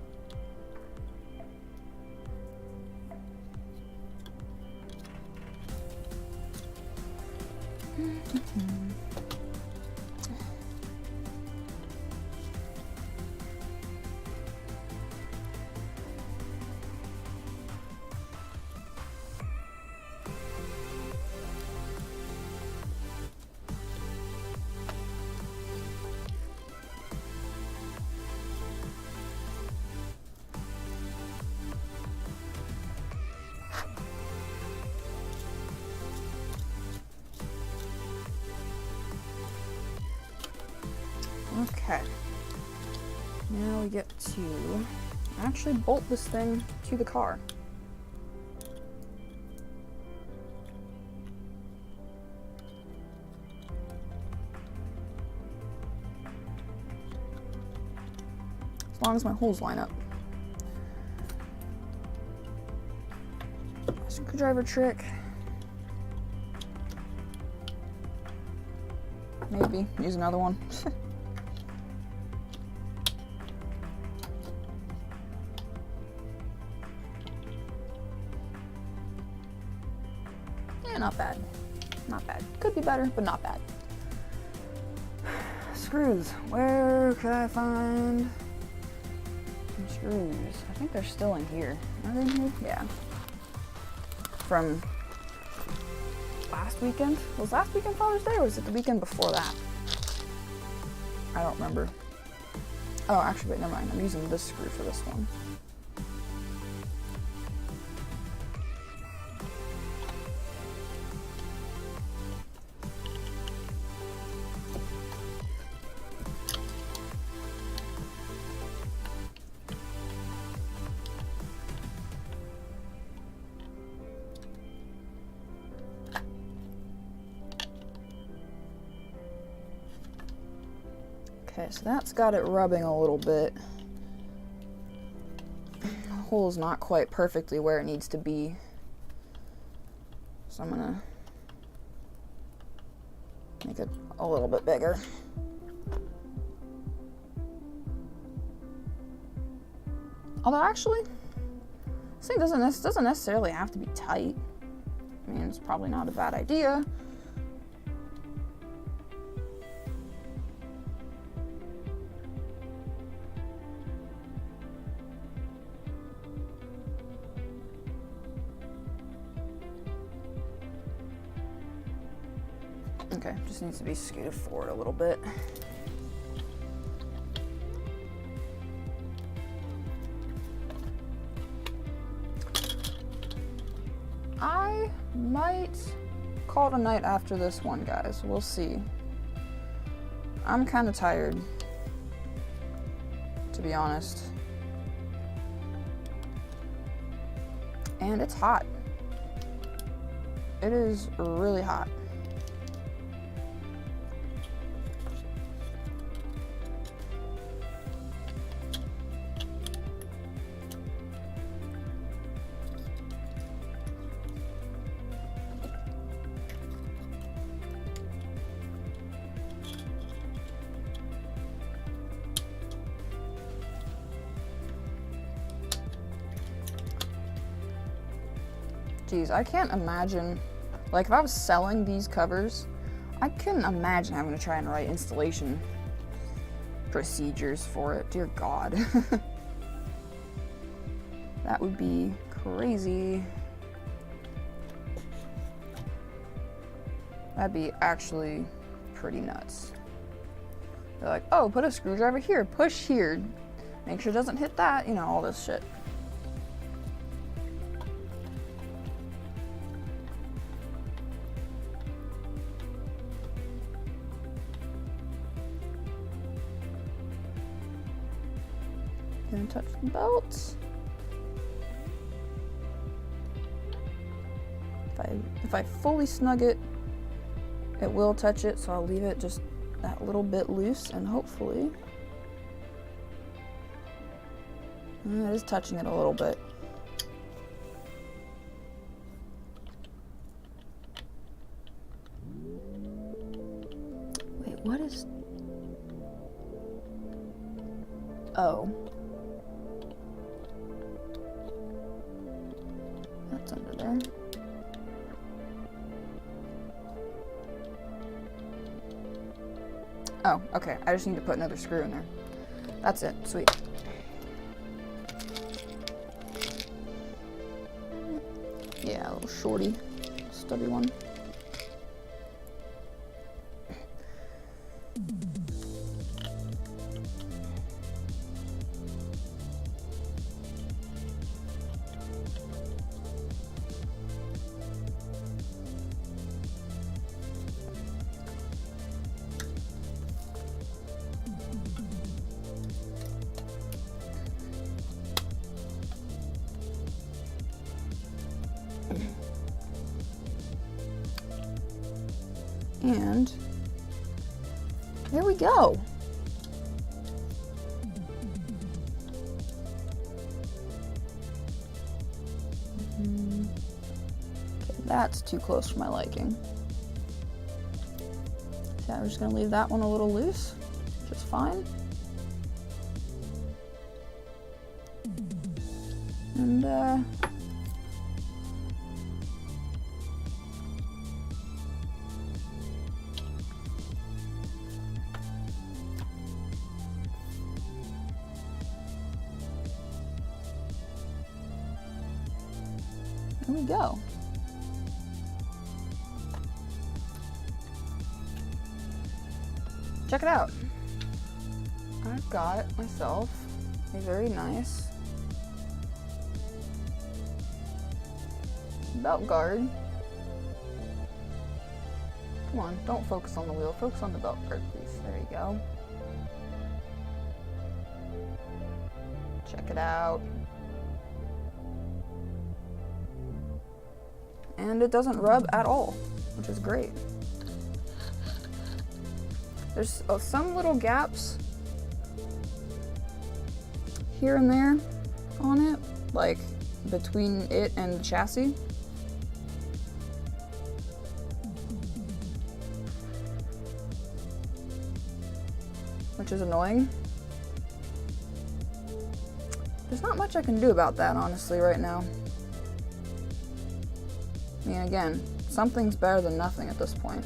Okay, now we get to actually bolt this thing to the car. As long as my holes line up. Screwdriver trick. Maybe use another one. Yeah, not bad. Not bad. Could be better, but not bad. Screws. Where could I find some screws? I think they're still in here. Are they in here? Yeah. From last weekend? Was last weekend Father's Day, or was it the weekend before that? I don't remember. Oh, actually, wait, never mind. I'm using this screw for this one. Okay, so that's got it rubbing a little bit. The hole's not quite perfectly where it needs to be. So I'm gonna make it a little bit bigger. Although actually, this thing doesn't necessarily have to be tight. I mean, it's probably not a bad idea. Okay, just needs to be scooted forward a little bit. I might call it a night after this one, guys. We'll see. I'm kind of tired, to be honest. And it's hot. It is really hot. Geez, I can't imagine, like if I was selling these covers, I couldn't imagine having to try and write installation procedures for it. Dear God. That would be crazy. That'd be actually pretty nuts. They're like, oh, put a screwdriver here, push here, make sure it doesn't hit that, you know, all this shit. Gonna touch the belt. If I fully snug it, it will touch it, so I'll leave it just that little bit loose, and hopefully it is touching it a little bit. Wait, what is... Oh. That's under there. Oh, okay. I just need to put another screw in there. That's it. Sweet. Yeah, a little shorty, stubby one. And there we go. Okay, that's too close for my liking. So I'm just gonna leave that one a little loose, just fine. And There we go. Check it out. I've got myself a very nice belt guard. Come on, don't focus on the wheel, focus on the belt guard, please. There you go. Check it out. And it doesn't rub at all, which is great. There's some little gaps here and there on it, like between it and the chassis. Which is annoying. There's not much I can do about that, honestly, right now. I mean, again, something's better than nothing at this point.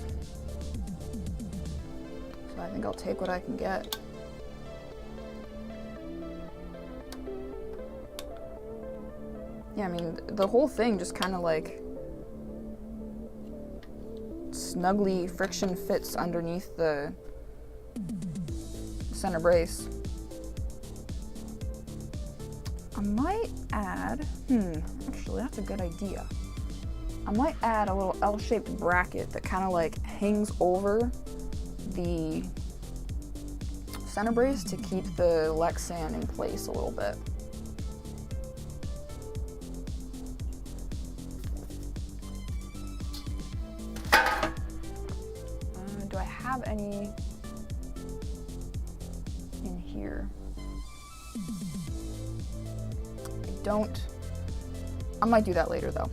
So I think I'll take what I can get. Yeah, I mean, the whole thing just kind of like snugly friction fits underneath the center brace. I might add, actually that's a good idea. I might add a little L-shaped bracket that kind of like hangs over the center brace to keep the Lexan in place a little bit. Do I have any in here? I don't. I might do that later though.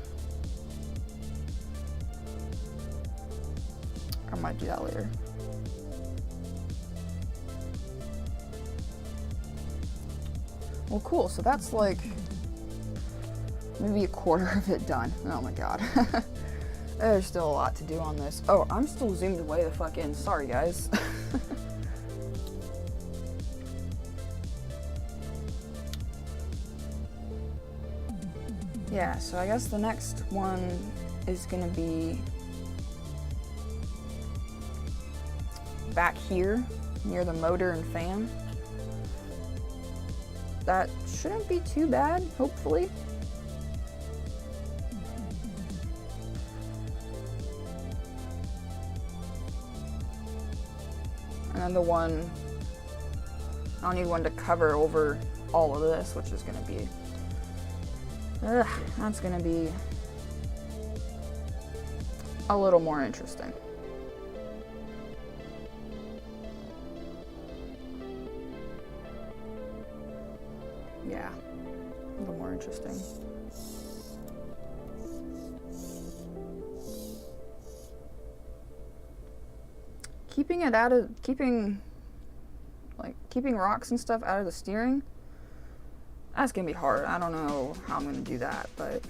I might do that later. Well, cool. So that's like maybe a quarter of it done. Oh my god. There's still a lot to do on this. Oh, I'm still zoomed way the fuck in. Sorry, guys. Yeah, so I guess the next one is gonna be back here near the motor and fan. That shouldn't be too bad, hopefully. And then the one, I'll need one to cover over all of this, which is gonna be, that's gonna be a little more interesting. Yeah, a little more interesting. Keeping it out of, keeping rocks and stuff out of the steering, that's gonna be hard. I don't know how I'm gonna do that, but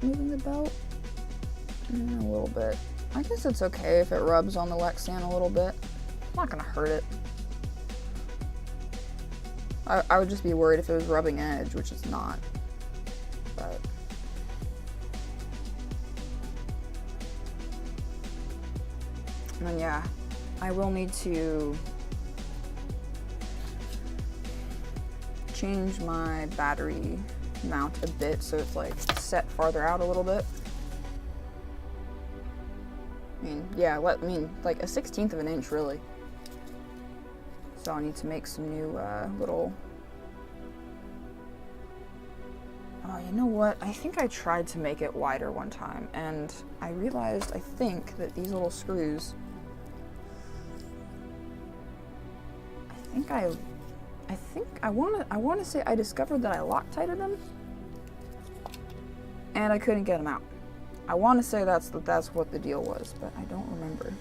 moving the belt a little bit. I guess it's okay if it rubs on the Lexan a little bit. It's not gonna hurt it. I would just be worried if it was rubbing edge, which it's not. But and then yeah, I will need to change my battery mount a bit so it's like set farther out a little bit. I mean, yeah, like a 1/16 of an inch really. So I need to make some new little, oh, you know what? I think I tried to make it wider one time and I realized, I think, that these little screws, I want to say I discovered that I Loctited them and I couldn't get them out. I want to say that's what the deal was, but I don't remember.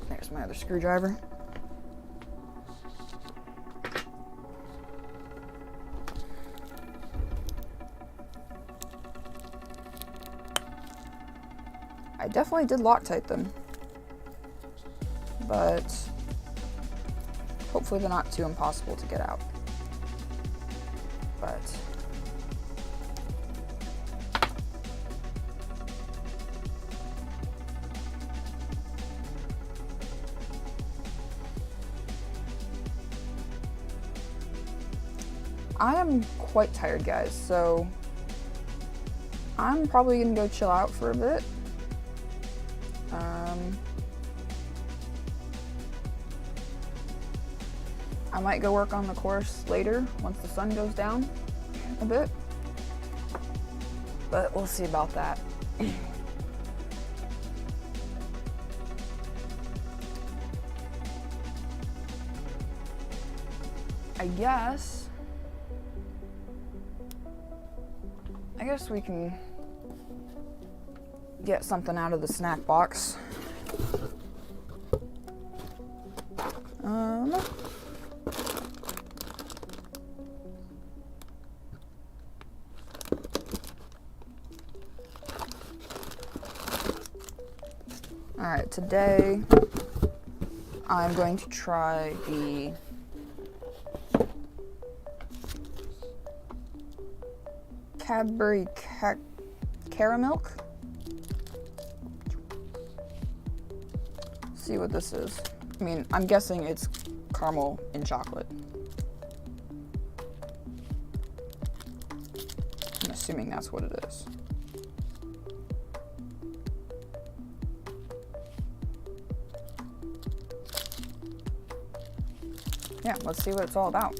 There's my other screwdriver. definitely did Loctite them. But hopefully they're not too impossible to get out. But I am quite tired, guys, so I'm probably gonna go chill out for a bit. I might go work on the course later once the sun goes down a bit, but we'll see about that. I guess we can get something out of the snack box. Alright, today I'm going to try the Cadbury Caramilk. See what this is. I mean, I'm guessing it's caramel in chocolate. I'm assuming that's what it is. Yeah, let's see what it's all about.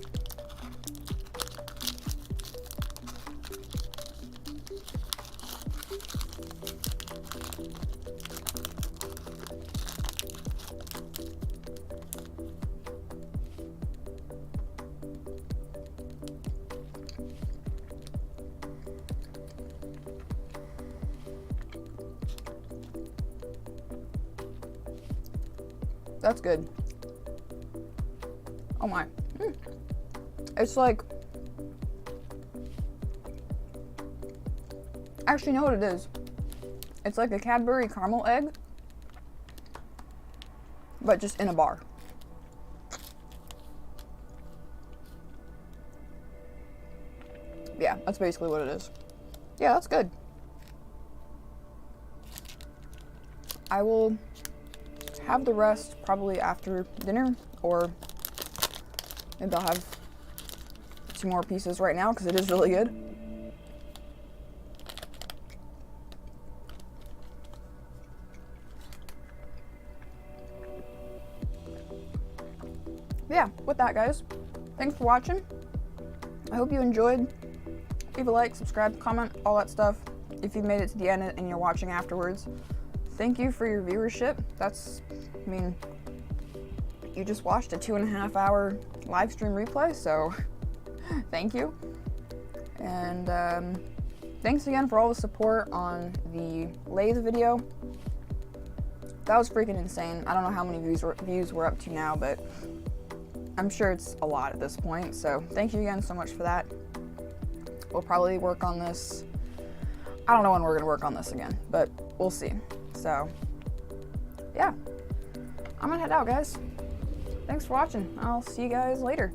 That's good. Oh my. It's like, actually, you know what it is? It's like a Cadbury caramel egg, but just in a bar. Yeah, that's basically what it is. Yeah, that's good. I will have the rest probably after dinner, or maybe I'll have 2 more pieces right now because it is really good. Yeah, with that, guys, thanks for watching. I hope you enjoyed. Leave a like, subscribe, comment, all that stuff. If you made it to the end and you're watching afterwards, thank you for your viewership. That's, I mean, you just watched a 2.5-hour live stream replay, so thank you. And thanks again for all the support on the lathe video. That was freaking insane. I don't know how many views we're up to now, but I'm sure it's a lot at this point. So thank you again so much for that. We'll probably work on this. I don't know when we're gonna work on this again, but we'll see. So yeah, I'm gonna head out, guys. Thanks for watching. I'll see you guys later.